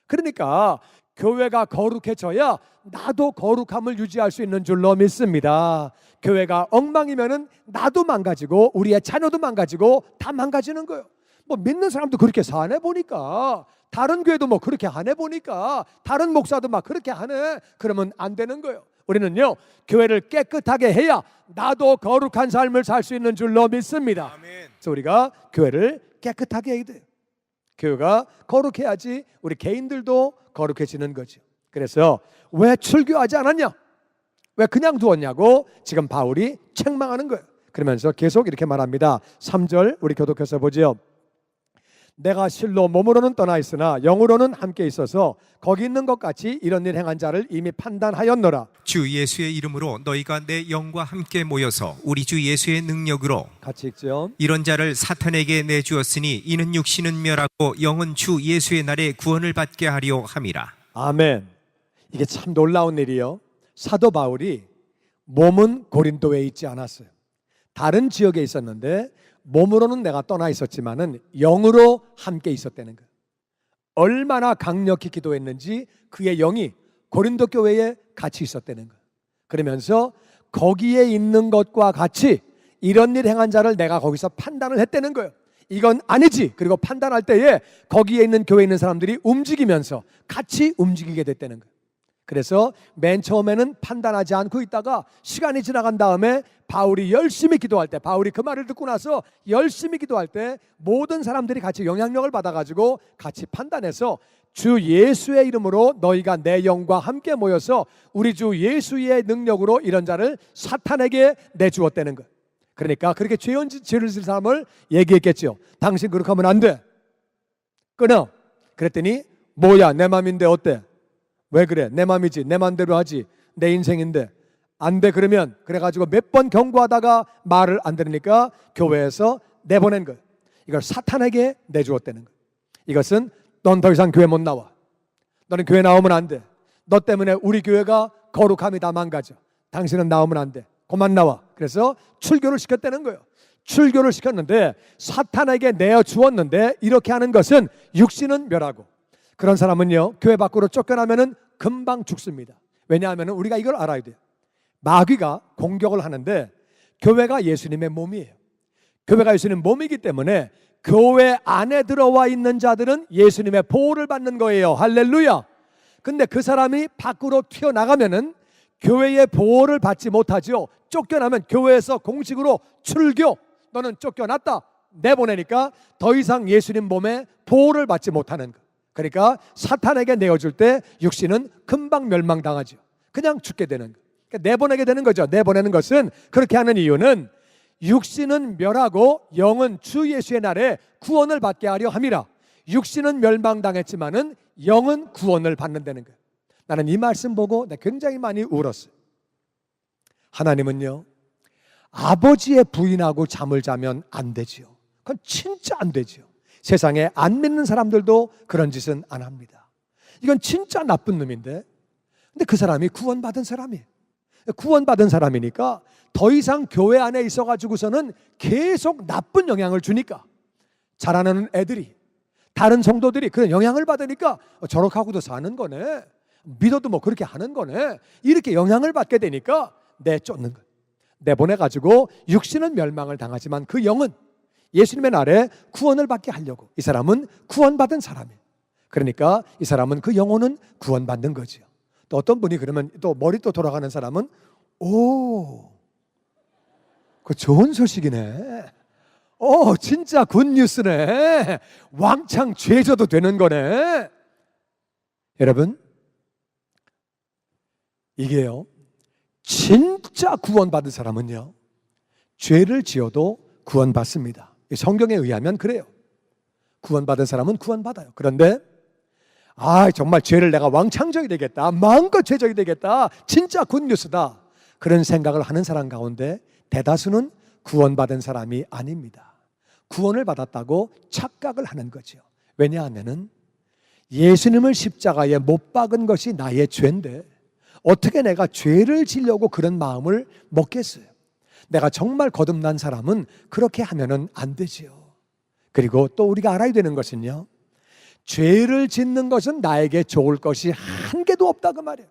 그러니까 교회가 거룩해져야 나도 거룩함을 유지할 수 있는 줄로 믿습니다. 교회가 엉망이면은 나도 망가지고 우리의 자녀도 망가지고 다 망가지는 거예요. 뭐 믿는 사람도 그렇게 사네 보니까, 다른 교회도 뭐 그렇게 하네 보니까, 다른 목사도 막 그렇게 하네. 그러면 안 되는 거예요. 우리는요, 교회를 깨끗하게 해야 나도 거룩한 삶을 살 수 있는 줄로 믿습니다. 그래서 우리가 교회를 깨끗하게 해야 돼요. 교회가 거룩해야지 우리 개인들도 거룩해지는 거죠. 그래서 왜 출교하지 않았냐? 왜 그냥 두었냐고 지금 바울이 책망하는 거예요. 그러면서 계속 이렇게 말합니다. 3절 우리 교독해서 보죠. 내가 실로 몸으로는 떠나 있으나 영으로는 함께 있어서 거기 있는 것 같이 이런 일 행한 자를 이미 판단하였노라. 주 예수의 이름으로 너희가 내 영과 함께 모여서 우리 주 예수의 능력으로 같이 읽죠. 이런 자를 사탄에게 내주었으니 이는 육신은 멸하고 영은 주 예수의 날에 구원을 받게 하려 함이라. 아멘. 이게 참 놀라운 일이요. 사도 바울이 몸은 고린도에 있지 않았어요. 다른 지역에 있었는데 몸으로는 내가 떠나 있었지만은 영으로 함께 있었다는 거예요. 얼마나 강력히 기도했는지 그의 영이 고린도 교회에 같이 있었다는 거예요. 그러면서 거기에 있는 것과 같이 이런 일 행한 자를 내가 거기서 판단을 했다는 거예요. 이건 아니지. 그리고 판단할 때에 거기에 있는 교회에 있는 사람들이 움직이면서 같이 움직이게 됐다는 거예요. 그래서 맨 처음에는 판단하지 않고 있다가 시간이 지나간 다음에 바울이 열심히 기도할 때, 바울이 그 말을 듣고 나서 열심히 기도할 때 모든 사람들이 같이 영향력을 받아가지고 같이 판단해서 주 예수의 이름으로 너희가 내 영과 함께 모여서 우리 주 예수의 능력으로 이런 자를 사탄에게 내주었다는 거예요. 그러니까 그렇게 죄를 지을 사람을 얘기했겠죠. 당신 그렇게 하면 안 돼. 끊어. 그랬더니 뭐야, 내 맘인데 어때? 왜 그래? 내 맘이지. 내 맘대로 하지. 내 인생인데. 안 돼. 그러면 그래가지고 몇 번 경고하다가 말을 안 들으니까 교회에서 내보낸 거예요. 이걸 사탄에게 내주었다는 거예요. 이것은 넌 더 이상 교회 못 나와. 너는 교회 나오면 안 돼. 너 때문에 우리 교회가 거룩함이 다 망가져. 당신은 나오면 안 돼. 그만 나와. 그래서 출교를 시켰다는 거예요. 출교를 시켰는데 사탄에게 내어 주었는데 이렇게 하는 것은 육신은 멸하고, 그런 사람은요 교회 밖으로 쫓겨나면은 금방 죽습니다. 왜냐하면 우리가 이걸 알아야 돼요. 마귀가 공격을 하는데 교회가 예수님의 몸이에요. 교회가 예수님의 몸이기 때문에 교회 안에 들어와 있는 자들은 예수님의 보호를 받는 거예요. 할렐루야. 근데 그 사람이 밖으로 튀어나가면은 교회의 보호를 받지 못하죠. 쫓겨나면 교회에서 공식으로 출교, 너는 쫓겨났다, 내보내니까 더 이상 예수님 몸에 보호를 받지 못하는 거. 그러니까 사탄에게 내어줄 때 육신은 금방 멸망당하죠. 그냥 죽게 되는 거. 그러니까 내보내게 되는 거죠. 내보내는 것은, 그렇게 하는 이유는 육신은 멸하고 영은 주 예수의 날에 구원을 받게 하려 함이라. 육신은 멸망당했지만은 영은 구원을 받는다는 거예요. 나는 이 말씀 보고 굉장히 많이 울었어요. 하나님은요 아버지의 부인하고 잠을 자면 안 되지요. 그건 진짜 안 되지요. 세상에 안 믿는 사람들도 그런 짓은 안 합니다. 이건 진짜 나쁜 놈인데, 근데 그 사람이 구원받은 사람이에요. 구원받은 사람이니까 더 이상 교회 안에 있어가지고서는 계속 나쁜 영향을 주니까, 자라나는 애들이, 다른 성도들이 그런 영향을 받으니까 저렇게 하고도 사는 거네, 믿어도 뭐 그렇게 하는 거네, 이렇게 영향을 받게 되니까 내쫓는 거예요. 내보내가지고 육신은 멸망을 당하지만 그 영은 예수님의 날에 구원을 받게 하려고, 이 사람은 구원받은 사람이에요. 그러니까 이 사람은 그 영혼은 구원받는 거죠. 또 어떤 분이 그러면 또 머리 또 돌아가는 사람은, 오, 그 좋은 소식이네, 진짜 굿뉴스네, 왕창 죄져도 되는 거네. 여러분, 이게요 진짜 구원받은 사람은요 죄를 지어도 구원받습니다. 성경에 의하면 그래요. 구원받은 사람은 구원받아요. 그런데 정말 죄를 내가 왕창 져야 되겠다, 마음껏 죄 져야 되겠다, 진짜 굿뉴스다, 그런 생각을 하는 사람 가운데 대다수는 구원받은 사람이 아닙니다. 구원을 받았다고 착각을 하는 거죠. 왜냐하면 예수님을 십자가에 못 박은 것이 나의 죄인데 어떻게 내가 죄를 지려고 그런 마음을 먹겠어요. 내가 정말 거듭난 사람은 그렇게 하면은 안 되지요. 그리고 또 우리가 알아야 되는 것은요, 죄를 짓는 것은 나에게 좋을 것이 한 개도 없다 그 말이에요.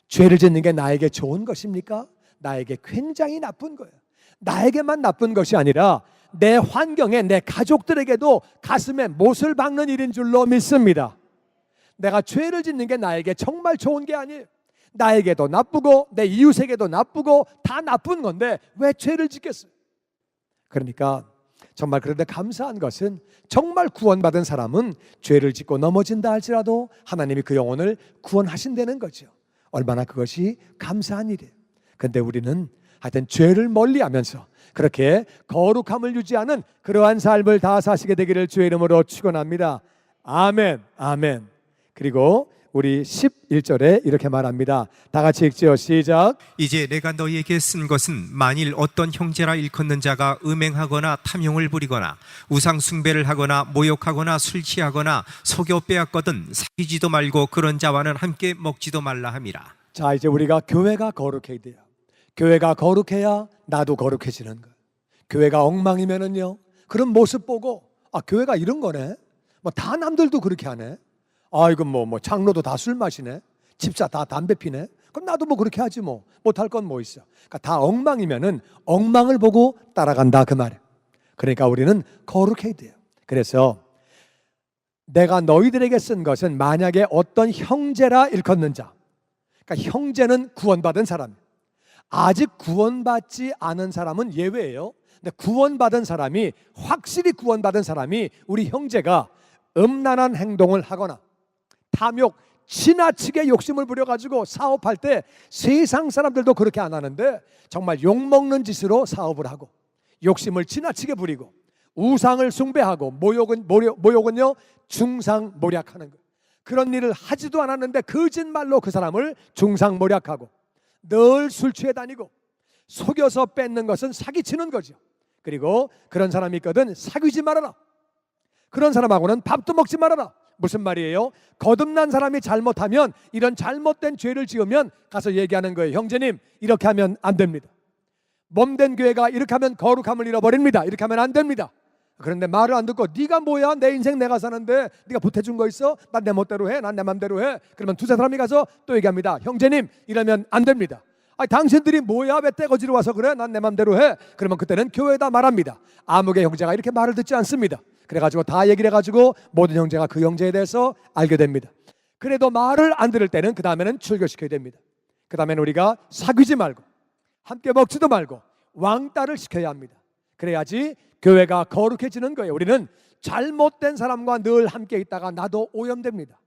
죄를 짓는 게 나에게 좋은 것입니까? 나에게 굉장히 나쁜 거예요. 나에게만 나쁜 것이 아니라 내 환경에, 내 가족들에게도 가슴에 못을 박는 일인 줄로 믿습니다. 내가 죄를 짓는 게 나에게 정말 좋은 게 아니에요. 나에게도 나쁘고 내 이웃에게도 나쁘고 다 나쁜 건데 왜 죄를 짓겠어요? 그러니까 정말 그런데 감사한 것은 정말 구원받은 사람은 죄를 짓고 넘어진다 할지라도 하나님이 그 영혼을 구원하신다는 거죠. 얼마나 그것이 감사한 일이에요. 근데 우리는 하여튼 죄를 멀리하면서 그렇게 거룩함을 유지하는 그러한 삶을 다 사시게 되기를 주의 이름으로 축원합니다. 아멘, 아멘. 그리고 우리 11절에 이렇게 말합니다. 다 같이 읽지요. 시작. 이제 내가 너희에게 쓴 것은 만일 어떤 형제라 일컫는 자가 음행하거나 탐욕을 부리거나 우상 숭배를 하거나 모욕하거나 술 취하거나 속여 빼앗거든 사귀지도 말고 그런 자와는 함께 먹지도 말라 함이라. 자, 이제 우리가 교회가 거룩해야 돼요. 교회가 거룩해야 나도 거룩해지는 거예요. 교회가 엉망이면은요, 그런 모습 보고 아, 교회가 이런 거네. 뭐 다 남들도 그렇게 하네. 아, 이건 뭐 장로도 다 술 마시네. 집사 다 담배 피네. 그럼 나도 뭐 그렇게 하지 뭐. 못할 건 뭐 있어. 그러니까 다 엉망이면은 엉망을 보고 따라간다 그 말이에요. 그러니까 우리는 거룩해야 돼요. 그래서 내가 너희들에게 쓴 것은 만약에 어떤 형제라 일컫는 자, 그러니까 형제는 구원받은 사람, 아직 구원받지 않은 사람은 예외예요. 근데 구원받은 사람이, 확실히 구원받은 사람이 우리 형제가 음란한 행동을 하거나 탐욕, 지나치게 욕심을 부려가지고 사업할 때 세상 사람들도 그렇게 안 하는데 정말 욕먹는 짓으로 사업을 하고 욕심을 지나치게 부리고 우상을 숭배하고 모욕은요 중상모략하는 거예요. 그런 일을 하지도 않았는데 거짓말로 그 사람을 중상모략하고 늘 술 취해 다니고 속여서 뺏는 것은 사기치는 거죠. 그리고 그런 사람이 있거든 사귀지 말아라. 그런 사람하고는 밥도 먹지 말아라. 무슨 말이에요? 거듭난 사람이 잘못하면, 이런 잘못된 죄를 지으면 가서 얘기하는 거예요. 형제님, 이렇게 하면 안 됩니다. 몸된 교회가 이렇게 하면 거룩함을 잃어버립니다. 이렇게 하면 안 됩니다. 그런데 말을 안 듣고 네가 뭐야? 내 인생 내가 사는데 네가 보태준 거 있어? 난 내 멋대로 해. 난 내 맘대로 해. 그러면 두세 사람이 가서 또 얘기합니다. 형제님, 이러면 안 됩니다. 아니, 당신들이 뭐야? 왜 떼거지로 와서 그래? 난 내 맘대로 해. 그러면 그때는 교회에다 말합니다. 아무개 형제가 이렇게 말을 듣지 않습니다. 그래가지고 다 얘기를 해가지고 모든 형제가 그 형제에 대해서 알게 됩니다. 그래도 말을 안 들을 때는 그 다음에는 출교시켜야 됩니다. 그 다음에는 우리가 사귀지 말고 함께 먹지도 말고 왕따를 시켜야 합니다. 그래야지 교회가 거룩해지는 거예요. 우리는 잘못된 사람과 늘 함께 있다가 나도 오염됩니다.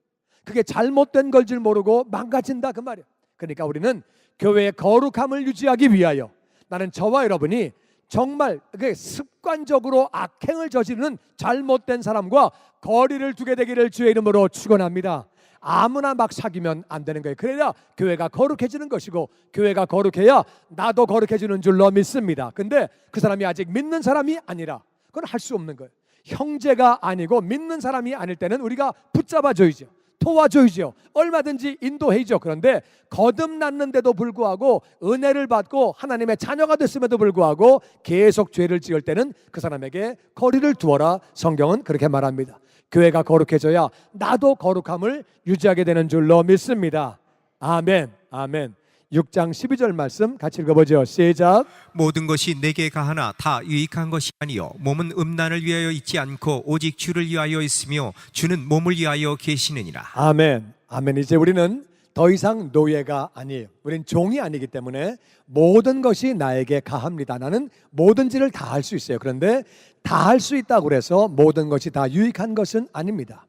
그게 잘못된 걸 줄 모르고 망가진다 그 말이에요. 그러니까 우리는 교회의 거룩함을 유지하기 위하여 나는 저와 여러분이 정말 습관적으로 악행을 저지르는 잘못된 사람과 거리를 두게 되기를 주의 이름으로 축원합니다. 아무나 막 사귀면 안 되는 거예요. 그래야 교회가 거룩해지는 것이고 교회가 거룩해야 나도 거룩해지는 줄로 믿습니다. 근데 그 사람이 아직 믿는 사람이 아니라 그건 할 수 없는 거예요. 형제가 아니고 믿는 사람이 아닐 때는 우리가 붙잡아줘야죠. 도와줘야죠. 얼마든지 인도해야죠. 그런데 거듭났는데도 불구하고 은혜를 받고 하나님의 자녀가 됐음에도 불구하고 계속 죄를 지을 때는 그 사람에게 거리를 두어라. 성경은 그렇게 말합니다. 교회가 거룩해져야 나도 거룩함을 유지하게 되는 줄로 믿습니다. 아멘, 아멘. 6장 12절 말씀 같이 읽어보죠. 시작. 모든 것이 내게 가하나 다 유익한 것이 아니요 몸은 음란을 위하여 있지 않고 오직 주를 위하여 있으며 주는 몸을 위하여 계시느니라. 아멘, 아멘. 이제 우리는 더 이상 노예가 아니에요. 우리는 종이 아니기 때문에 모든 것이 나에게 가합니다. 나는 뭐든지를 다 할 수 있어요. 그런데 다 할 수 있다고 해서 모든 것이 다 유익한 것은 아닙니다.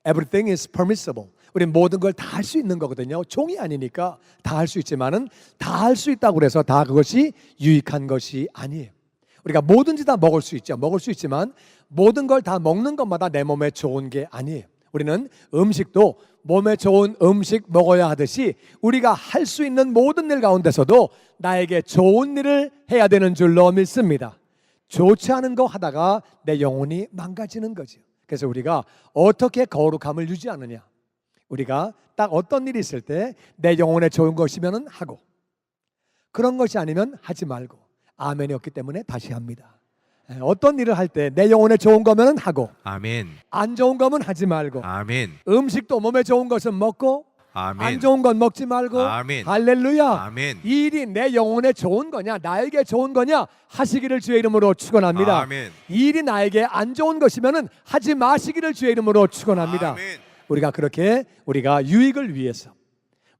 Everything is permissible. 우리는 모든 걸 다 할 수 있는 거거든요. 종이 아니니까 다 할 수 있지만은 다 할 수 있다고 해서 다 그것이 유익한 것이 아니에요. 우리가 뭐든지 다 먹을 수 있죠. 먹을 수 있지만 모든 걸 다 먹는 것마다 내 몸에 좋은 게 아니에요. 우리는 음식도 몸에 좋은 음식 먹어야 하듯이 우리가 할 수 있는 모든 일 가운데서도 나에게 좋은 일을 해야 되는 줄로 믿습니다. 좋지 않은 거 하다가 내 영혼이 망가지는 거죠. 그래서 우리가 어떻게 거룩함을 유지하느냐, 우리가 딱 어떤 일이 있을 때 내 영혼에 좋은 것이면 하고 그런 것이 아니면 하지 말고, 아멘이 없기 때문에 다시 합니다. 어떤 일을 할 때 내 영혼에 좋은 거면 하고 아멘. 안 좋은 거면 하지 말고 아멘. 음식도 몸에 좋은 것은 먹고 아멘. 안 좋은 건 먹지 말고 아멘. 할렐루야. 아멘. 이 일이 내 영혼에 좋은 거냐 나에게 좋은 거냐 하시기를 주의 이름으로 축원합니다. 아멘. 이 일이 나에게 안 좋은 것이면은 하지 마시기를 주의 이름으로 축원합니다. 아멘. 우리가 그렇게 우리가 유익을 위해서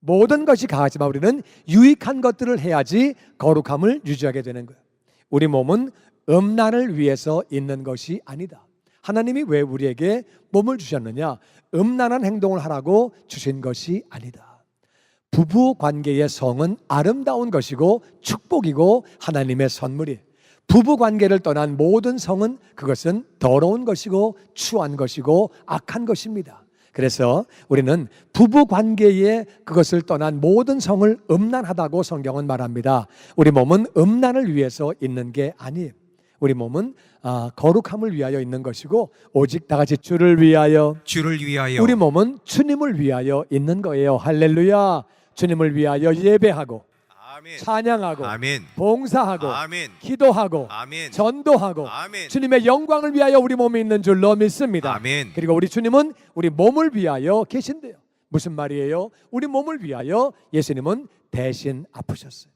모든 것이 가하지만 우리는 유익한 것들을 해야지 거룩함을 유지하게 되는 거예요. 우리 몸은 음란을 위해서 있는 것이 아니다. 하나님이 왜 우리에게 몸을 주셨느냐? 음란한 행동을 하라고 주신 것이 아니다. 부부 관계의 성은 아름다운 것이고 축복이고 하나님의 선물이에요. 부부 관계를 떠난 모든 성은 그것은 더러운 것이고 추한 것이고 악한 것입니다. 그래서 우리는 부부 관계에 그것을 떠난 모든 성을 음란하다고 성경은 말합니다. 우리 몸은 음란을 위해서 있는 게 아니에요. 우리 몸은 거룩함을 위하여 있는 것이고 오직 다 같이 주를 위하여, 주를 위하여. 우리 몸은 주님을 위하여 있는 거예요. 할렐루야. 주님을 위하여 예배하고 아멘. 찬양하고 아멘. 봉사하고 아멘. 기도하고 아멘. 전도하고 아멘. 주님의 영광을 위하여 우리 몸이 있는 줄로 믿습니다. 아멘. 그리고 우리 주님은 우리 몸을 위하여 계신대요. 무슨 말이에요? 우리 몸을 위하여 예수님은 대신 아프셨어요.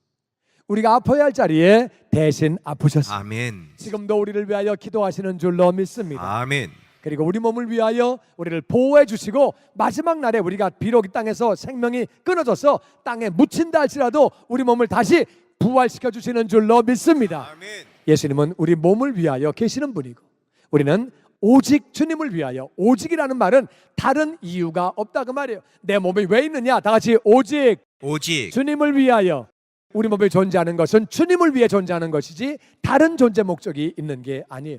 우리가 아파야 할 자리에 대신 아프셨어요. 아멘. 지금도 우리를 위하여 기도하시는 줄로 믿습니다. 아멘. 그리고 우리 몸을 위하여 우리를 보호해 주시고 마지막 날에 우리가 비록 이 땅에서 생명이 끊어져서 땅에 묻힌다 할지라도 우리 몸을 다시 부활시켜 주시는 줄로 믿습니다. 아멘. 예수님은 우리 몸을 위하여 계시는 분이고 우리는 오직 주님을 위하여, 오직이라는 말은 다른 이유가 없다 그 말이에요. 내 몸이 왜 있느냐? 다 같이 오직 오직 주님을 위하여. 우리 몸에 존재하는 것은 주님을 위해 존재하는 것이지 다른 존재 목적이 있는 게 아니에요.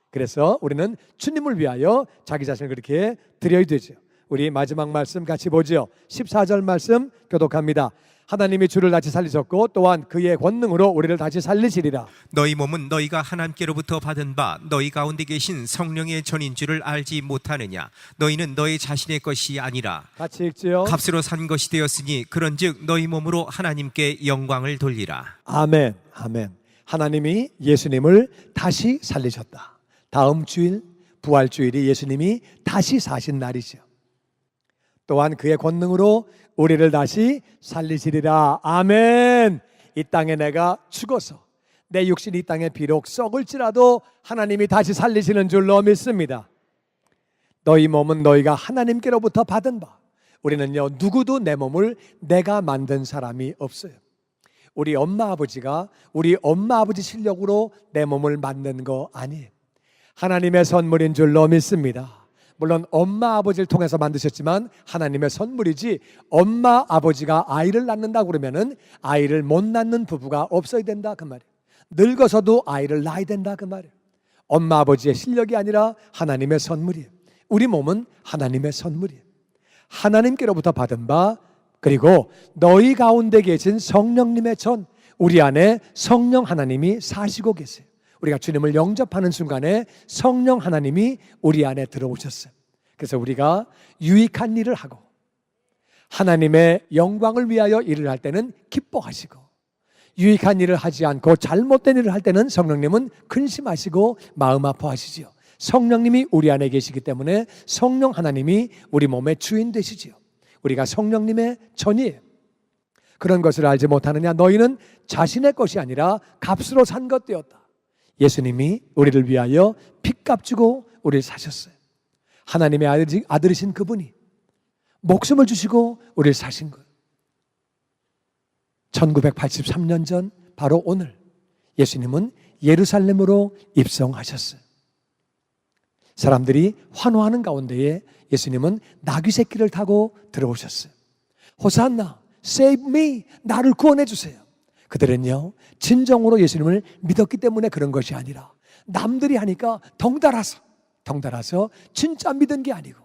그래서 우리는 주님을 위하여 자기 자신을 그렇게 드려야 되죠. 우리 마지막 말씀 같이 보죠. 14절 말씀 교독합니다. 하나님이 주를 다시 살리셨고 또한 그의 권능으로 우리를 다시 살리시리라. 너희 몸은 너희가 하나님께로부터 받은 바 너희 가운데 계신 성령의 전인 줄을 알지 못하느냐? 너희는 너희 자신의 것이 아니라 같이 읽지요. 값으로 산 것이 되었으니 그런즉 너희 몸으로 하나님께 영광을 돌리라. 아멘. 아멘. 하나님이 예수님을 다시 살리셨다. 다음 주일 부활주일이 예수님이 다시 사신 날이죠. 또한 그의 권능으로 우리를 다시 살리시리라. 아멘. 이 땅에 내가 죽어서 내 육신이 이 땅에 비록 썩을지라도 하나님이 다시 살리시는 줄로 믿습니다. 너희 몸은 너희가 하나님께로부터 받은 바. 우리는요 누구도 내 몸을 내가 만든 사람이 없어요. 우리 엄마 아버지가 우리 엄마 아버지 실력으로 내 몸을 만든 거 아니에요. 하나님의 선물인 줄로 믿습니다. 물론 엄마 아버지를 통해서 만드셨지만 하나님의 선물이지 엄마 아버지가 아이를 낳는다고 그러면은 아이를 못 낳는 부부가 없어야 된다 그 말이에요. 늙어서도 아이를 낳아야 된다 그 말이에요. 엄마 아버지의 실력이 아니라 하나님의 선물이에요. 우리 몸은 하나님의 선물이에요. 하나님께로부터 받은 바 그리고 너희 가운데 계신 성령님의 전 우리 안에 성령 하나님이 사시고 계세요. 우리가 주님을 영접하는 순간에 성령 하나님이 우리 안에 들어오셨어요. 그래서 우리가 유익한 일을 하고 하나님의 영광을 위하여 일을 할 때는 기뻐하시고 유익한 일을 하지 않고 잘못된 일을 할 때는 성령님은 근심하시고 마음 아파하시지요. 성령님이 우리 안에 계시기 때문에 성령 하나님이 우리 몸의 주인 되시지요. 우리가 성령님의 전이에요. 그런 것을 알지 못하느냐? 너희는 자신의 것이 아니라 값으로 산 것 되었다. 예수님이 우리를 위하여 핏값 주고 우리를 사셨어요. 하나님의 아들이신 그분이 목숨을 주시고 우리를 사신 거예요. 1983년 전 바로 오늘 예수님은 예루살렘으로 입성하셨어요. 사람들이 환호하는 가운데에 예수님은 나귀 새끼를 타고 들어오셨어요. 호산나, save me, 나를 구원해 주세요. 그들은요 진정으로 예수님을 믿었기 때문에 그런 것이 아니라 남들이 하니까 덩달아서 진짜 믿은 게 아니고,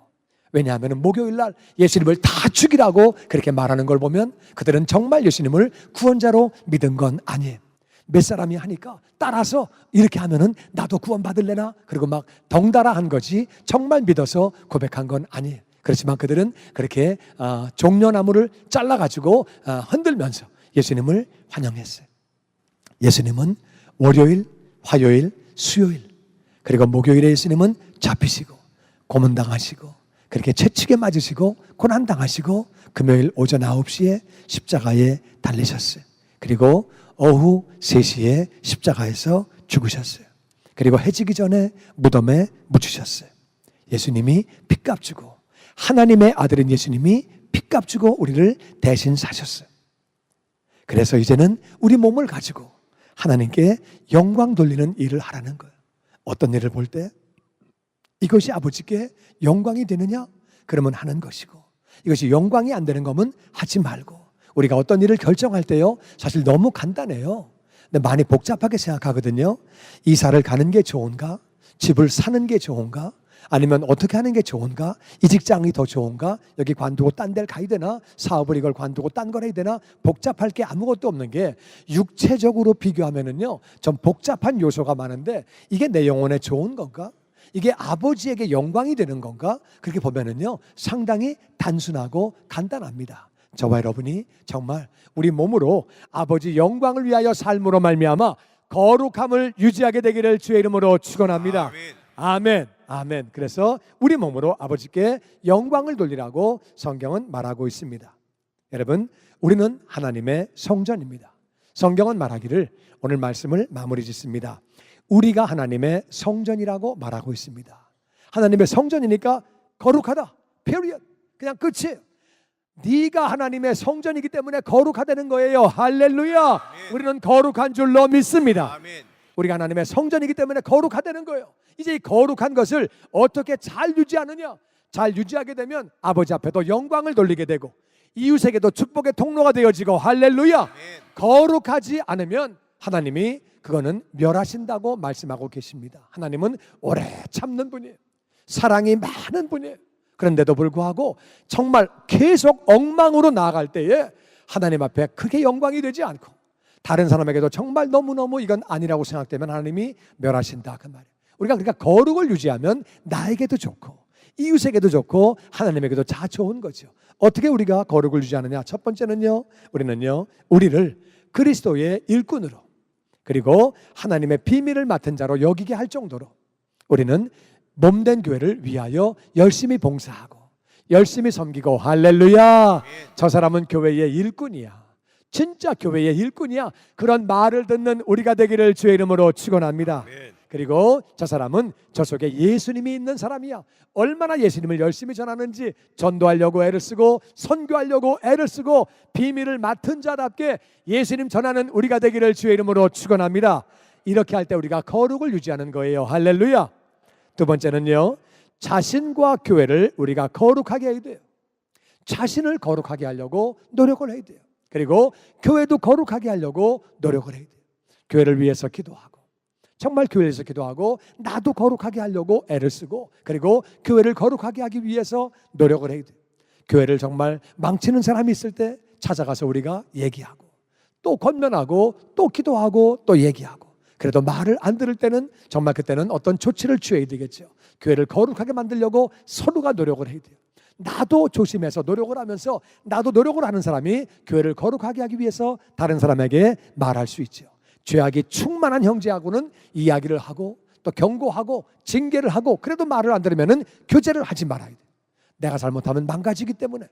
왜냐하면 목요일날 예수님을 다 죽이라고 그렇게 말하는 걸 보면 그들은 정말 예수님을 구원자로 믿은 건 아니에요. 몇 사람이 하니까 따라서 이렇게 하면은 나도 구원받을래나 그리고 막 덩달아 한 거지 정말 믿어서 고백한 건 아니에요. 그렇지만 그들은 그렇게 종려나무를 잘라가지고 흔들면서 예수님을 환영했어요. 예수님은 월요일, 화요일, 수요일, 그리고 목요일에 예수님은 잡히시고 고문당하시고 그렇게 채찍에 맞으시고 고난당하시고 금요일 오전 9시에 십자가에 달리셨어요. 그리고 오후 3시에 십자가에서 죽으셨어요. 그리고 해지기 전에 무덤에 묻히셨어요. 예수님이 핏값 주고, 하나님의 아들인 예수님이 핏값 주고 우리를 대신 사셨어요. 그래서 이제는 우리 몸을 가지고 하나님께 영광 돌리는 일을 하라는 거예요. 어떤 일을 볼 때 이것이 아버지께 영광이 되느냐? 그러면 하는 것이고, 이것이 영광이 안 되는 거면 하지 말고. 우리가 어떤 일을 결정할 때요, 사실 너무 간단해요. 근데 많이 복잡하게 생각하거든요. 이사를 가는 게 좋은가? 집을 사는 게 좋은가? 아니면 어떻게 하는 게 좋은가? 이 직장이 더 좋은가? 여기 관두고 딴 데를 가야 되나? 사업을 이걸 관두고 딴 걸 해야 되나? 복잡할 게 아무것도 없는 게, 육체적으로 비교하면은요 좀 복잡한 요소가 많은데, 이게 내 영혼에 좋은 건가? 이게 아버지에게 영광이 되는 건가? 그렇게 보면은요 상당히 단순하고 간단합니다. 저와 여러분이 정말 우리 몸으로 아버지 영광을 위하여 삶으로 말미암아 거룩함을 유지하게 되기를 주의 이름으로 축원합니다. 아멘. 아멘. 그래서 우리 몸으로 아버지께 영광을 돌리라고 성경은 말하고 있습니다. 여러분, 우리는 하나님의 성전입니다. 성경은 말하기를, 오늘 말씀을 마무리 짓습니다. 우리가 하나님의 성전이라고 말하고 있습니다. 하나님의 성전이니까 거룩하다. period. 그냥 끝이에요. 네가 하나님의 성전이기 때문에 거룩하다는 거예요. 할렐루야. 아멘. 우리는 거룩한 줄로 믿습니다. 아멘. 우리가 하나님의 성전이기 때문에 거룩하다는 거예요. 이제 이 거룩한 것을 어떻게 잘 유지하느냐? 잘 유지하게 되면 아버지 앞에도 영광을 돌리게 되고 이웃에게도 축복의 통로가 되어지고, 할렐루야. 아멘. 거룩하지 않으면 하나님이 그거는 멸하신다고 말씀하고 계십니다. 하나님은 오래 참는 분이에요. 사랑이 많은 분이에요. 그런데도 불구하고 정말 계속 엉망으로 나아갈 때에 하나님 앞에 크게 영광이 되지 않고, 다른 사람에게도 정말 너무너무 이건 아니라고 생각되면 하나님이 멸하신다, 그 말이에요. 우리가 그러니까 거룩을 유지하면 나에게도 좋고 이웃에게도 좋고 하나님에게도 다 좋은 거죠. 어떻게 우리가 거룩을 유지하느냐? 첫 번째는요, 우리는요 우리를 그리스도의 일꾼으로, 그리고 하나님의 비밀을 맡은 자로 여기게 할 정도로 우리는 몸된 교회를 위하여 열심히 봉사하고 열심히 섬기고, 할렐루야. 저 사람은 교회의 일꾼이야. 진짜 교회의 일꾼이야. 그런 말을 듣는 우리가 되기를 주의 이름으로 축원합니다. 그리고 저 사람은 저 속에 예수님이 있는 사람이야. 얼마나 예수님을 열심히 전하는지, 전도하려고 애를 쓰고 선교하려고 애를 쓰고 비밀을 맡은 자답게 예수님 전하는 우리가 되기를 주의 이름으로 축원합니다. 이렇게 할 때 우리가 거룩을 유지하는 거예요. 할렐루야. 두 번째는요, 자신과 교회를 우리가 거룩하게 해야 돼요. 자신을 거룩하게 하려고 노력을 해야 돼요. 그리고 교회도 거룩하게 하려고 노력을 해야 돼요. 교회를 위해서 기도하고, 정말 교회에서 기도하고, 나도 거룩하게 하려고 애를 쓰고, 그리고 교회를 거룩하게 하기 위해서 노력을 해야 돼요. 교회를 정말 망치는 사람이 있을 때 찾아가서 우리가 얘기하고, 또 권면하고, 또 기도하고, 또 얘기하고, 그래도 말을 안 들을 때는 정말 그때는 어떤 조치를 취해야 되겠죠. 교회를 거룩하게 만들려고 서로가 노력을 해야 돼요. 나도 조심해서 노력을 하면서, 나도 노력을 하는 사람이 교회를 거룩하게 하기 위해서 다른 사람에게 말할 수 있죠. 죄악이 충만한 형제하고는 이야기를 하고 또 경고하고 징계를 하고, 그래도 말을 안 들으면 교제를 하지 말아야 돼요. 내가 잘못하면 망가지기 때문에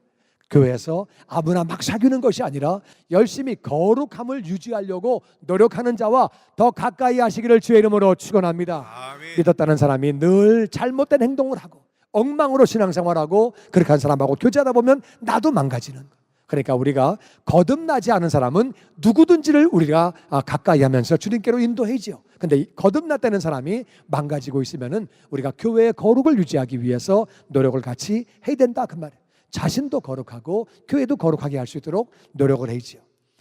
교회에서 아무나 막 사귀는 것이 아니라 열심히 거룩함을 유지하려고 노력하는 자와 더 가까이 하시기를 주의 이름으로 축원합니다. 아멘. 믿었다는 사람이 늘 잘못된 행동을 하고 엉망으로 신앙생활하고 그렇게 한 사람하고 교제하다 보면 나도 망가지는 거예요. 그러니까 우리가 거듭나지 않은 사람은 누구든지를 우리가 가까이 하면서 주님께로 인도해야죠. 근데 거듭났다는 사람이 망가지고 있으면은 우리가 교회의 거룩을 유지하기 위해서 노력을 같이 해야 된다, 그 말이에요. 자신도 거룩하고 교회도 거룩하게 할 수 있도록 노력을 해야죠.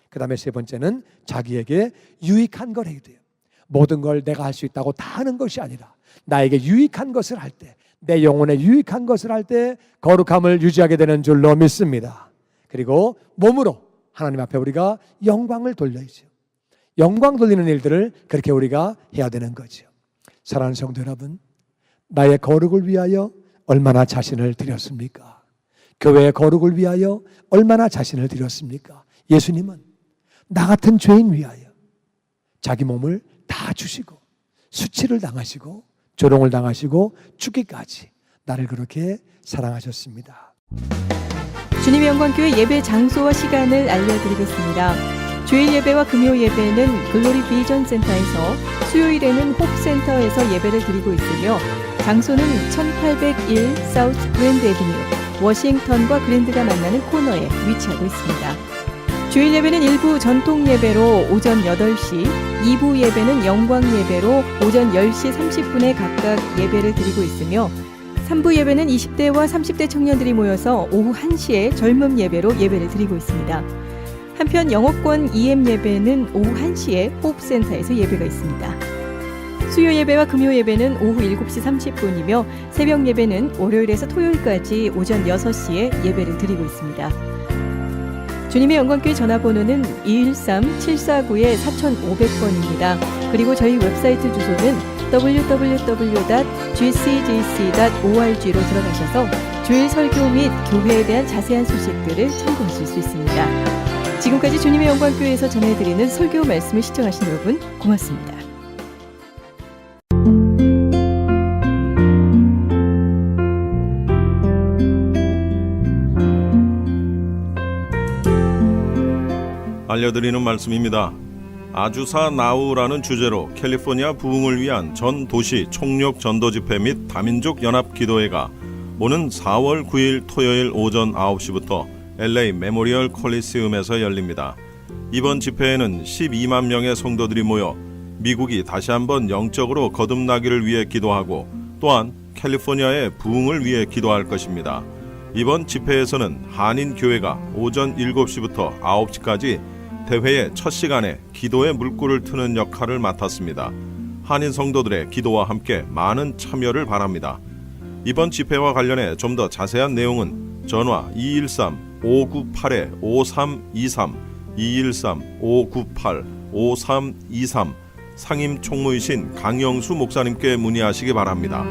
그 다음에 세 번째는 자기에게 유익한 걸 해야 돼요. 모든 걸 내가 할 수 있다고 다 하는 것이 아니라 나에게 유익한 것을 할 때, 내 영혼에 유익한 것을 할 때 거룩함을 유지하게 되는 줄로 믿습니다. 그리고 몸으로 하나님 앞에 우리가 영광을 돌려야죠. 영광 돌리는 일들을 그렇게 우리가 해야 되는 거죠. 사랑하는 성도 여러분, 나의 거룩을 위하여 얼마나 자신을 드렸습니까? 교회의 거룩을 위하여 얼마나 자신을 드렸습니까? 예수님은 나 같은 죄인 위하여 자기 몸을 다 주시고 수치를 당하시고 조롱을 당하시고 죽기까지 나를 그렇게 사랑하셨습니다. 주님의 영광교회 예배 장소와 시간을 알려드리겠습니다. 주일 예배와 금요 예배는 글로리 비전 센터에서, 수요일에는 홉센터에서 예배를 드리고 있으며 장소는 1801 사우스 그랜드 애비뉴, 워싱턴과 그랜드가 만나는 코너에 위치하고 있습니다. 주일 예배는 일부 전통 예배로 오전 8시, 2부 예배는 영광 예배로 오전 10시 30분에 각각 예배를 드리고 있으며 3부 예배는 20대와 30대 청년들이 모여서 오후 1시에 젊음 예배로 예배를 드리고 있습니다. 한편 영어권 EM 예배는 오후 1시에 호흡센터에서 예배가 있습니다. 수요 예배와 금요 예배는 오후 7시 30분이며 새벽 예배는 월요일에서 토요일까지 오전 6시에 예배를 드리고 있습니다. 주님의 영광교회 전화번호는 213-749-4500번입니다. 그리고 저희 웹사이트 주소는 www.gcjc.org로 들어가셔서 주일 설교 및 교회에 대한 자세한 소식들을 참고하실 수 있습니다. 지금까지 주님의 영광교회에서 전해드리는 설교 말씀을 시청하신 여러분 고맙습니다. 알려드리는 말씀입니다. 아주사 나우라는 주제로 캘리포니아 부흥을 위한 전 도시 총력 전도 집회 및 다민족 연합 기도회가 오는 4월 9일 토요일 오전 9시부터 LA 메모리얼 콜리세움에서 열립니다. 이번 집회에는 12만 명의 성도들이 모여 미국이 다시 한번 영적으로 거듭나기를 위해 기도하고 또한 캘리포니아의 부흥을 위해 기도할 것입니다. 이번 집회에서는 한인교회가 오전 7시부터 9시까지 대회의 첫 시간에 기도의 물꼬를 트는 역할을 맡았습니다. 한인 성도들의 기도와 함께 많은 참여를 바랍니다. 이번 집회와 관련해 좀 더 자세한 내용은 전화 213-598-5323, 213-598-5323 상임 총무이신 강영수 목사님께 문의하시기 바랍니다.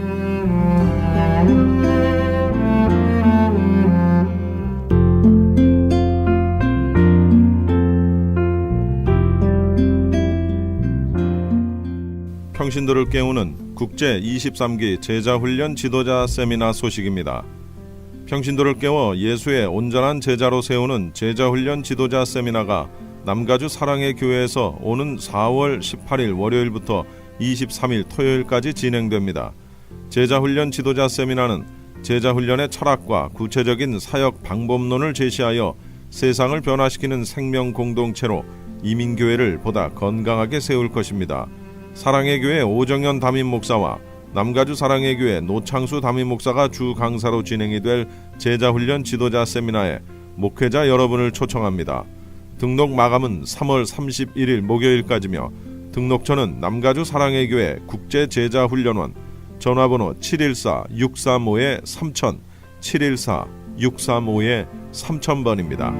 평신도를 깨우는 국제 23기 제자훈련 지도자 세미나 소식입니다. 평신도를 깨워 예수의 온전한 제자로 세우는 제자훈련 지도자 세미나가 남가주 사랑의 교회에서 오는 4월 18일 월요일부터 23일 토요일까지 진행됩니다. 제자훈련 지도자 세미나는 제자훈련의 철학과 구체적인 사역 방법론을 제시하여 세상을 변화시키는 생명 공동체로 이민교회를 보다 건강하게 세울 것입니다. 사랑의 교회 오정현 담임 목사와 남가주 사랑의 교회 노창수 담임 목사가 주 강사로 진행이 될 제자훈련 지도자 세미나에 목회자 여러분을 초청합니다. 등록 마감은 3월 31일 목요일까지며 등록처는 남가주 사랑의 교회 국제제자훈련원 전화번호 714-635-3000 714-635-3000번입니다.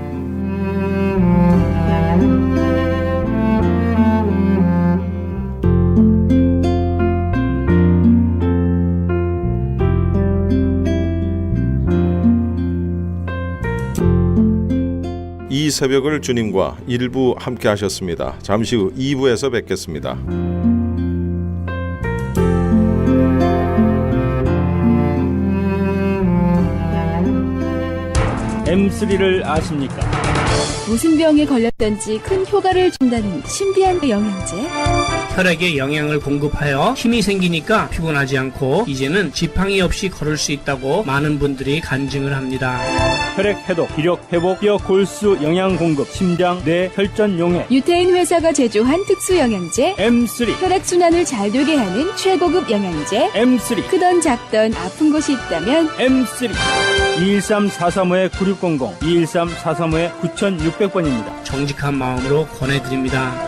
이 새벽을 주님과 일부 함께 하셨습니다. 잠시 후 2부에서 뵙겠습니다. M3를 아십니까? 무슨 병에 걸렸던지 큰 효과를 준다는 신비한 영양제. 혈액에 영양을 공급하여 힘이 생기니까 피곤하지 않고 이제는 지팡이 없이 걸을 수 있다고 많은 분들이 간증을 합니다. 혈액 해독, 기력 회복, 뼈 골수 영양 공급, 심장, 뇌, 혈전 용해. 유태인 회사가 제조한 특수 영양제. M3. 혈액 순환을 잘 되게 하는 최고급 영양제. M3. 크던 작던 아픈 곳이 있다면 M3. 213-435-9600, 213-435-9600번입니다. 정직한 마음으로 권해드립니다.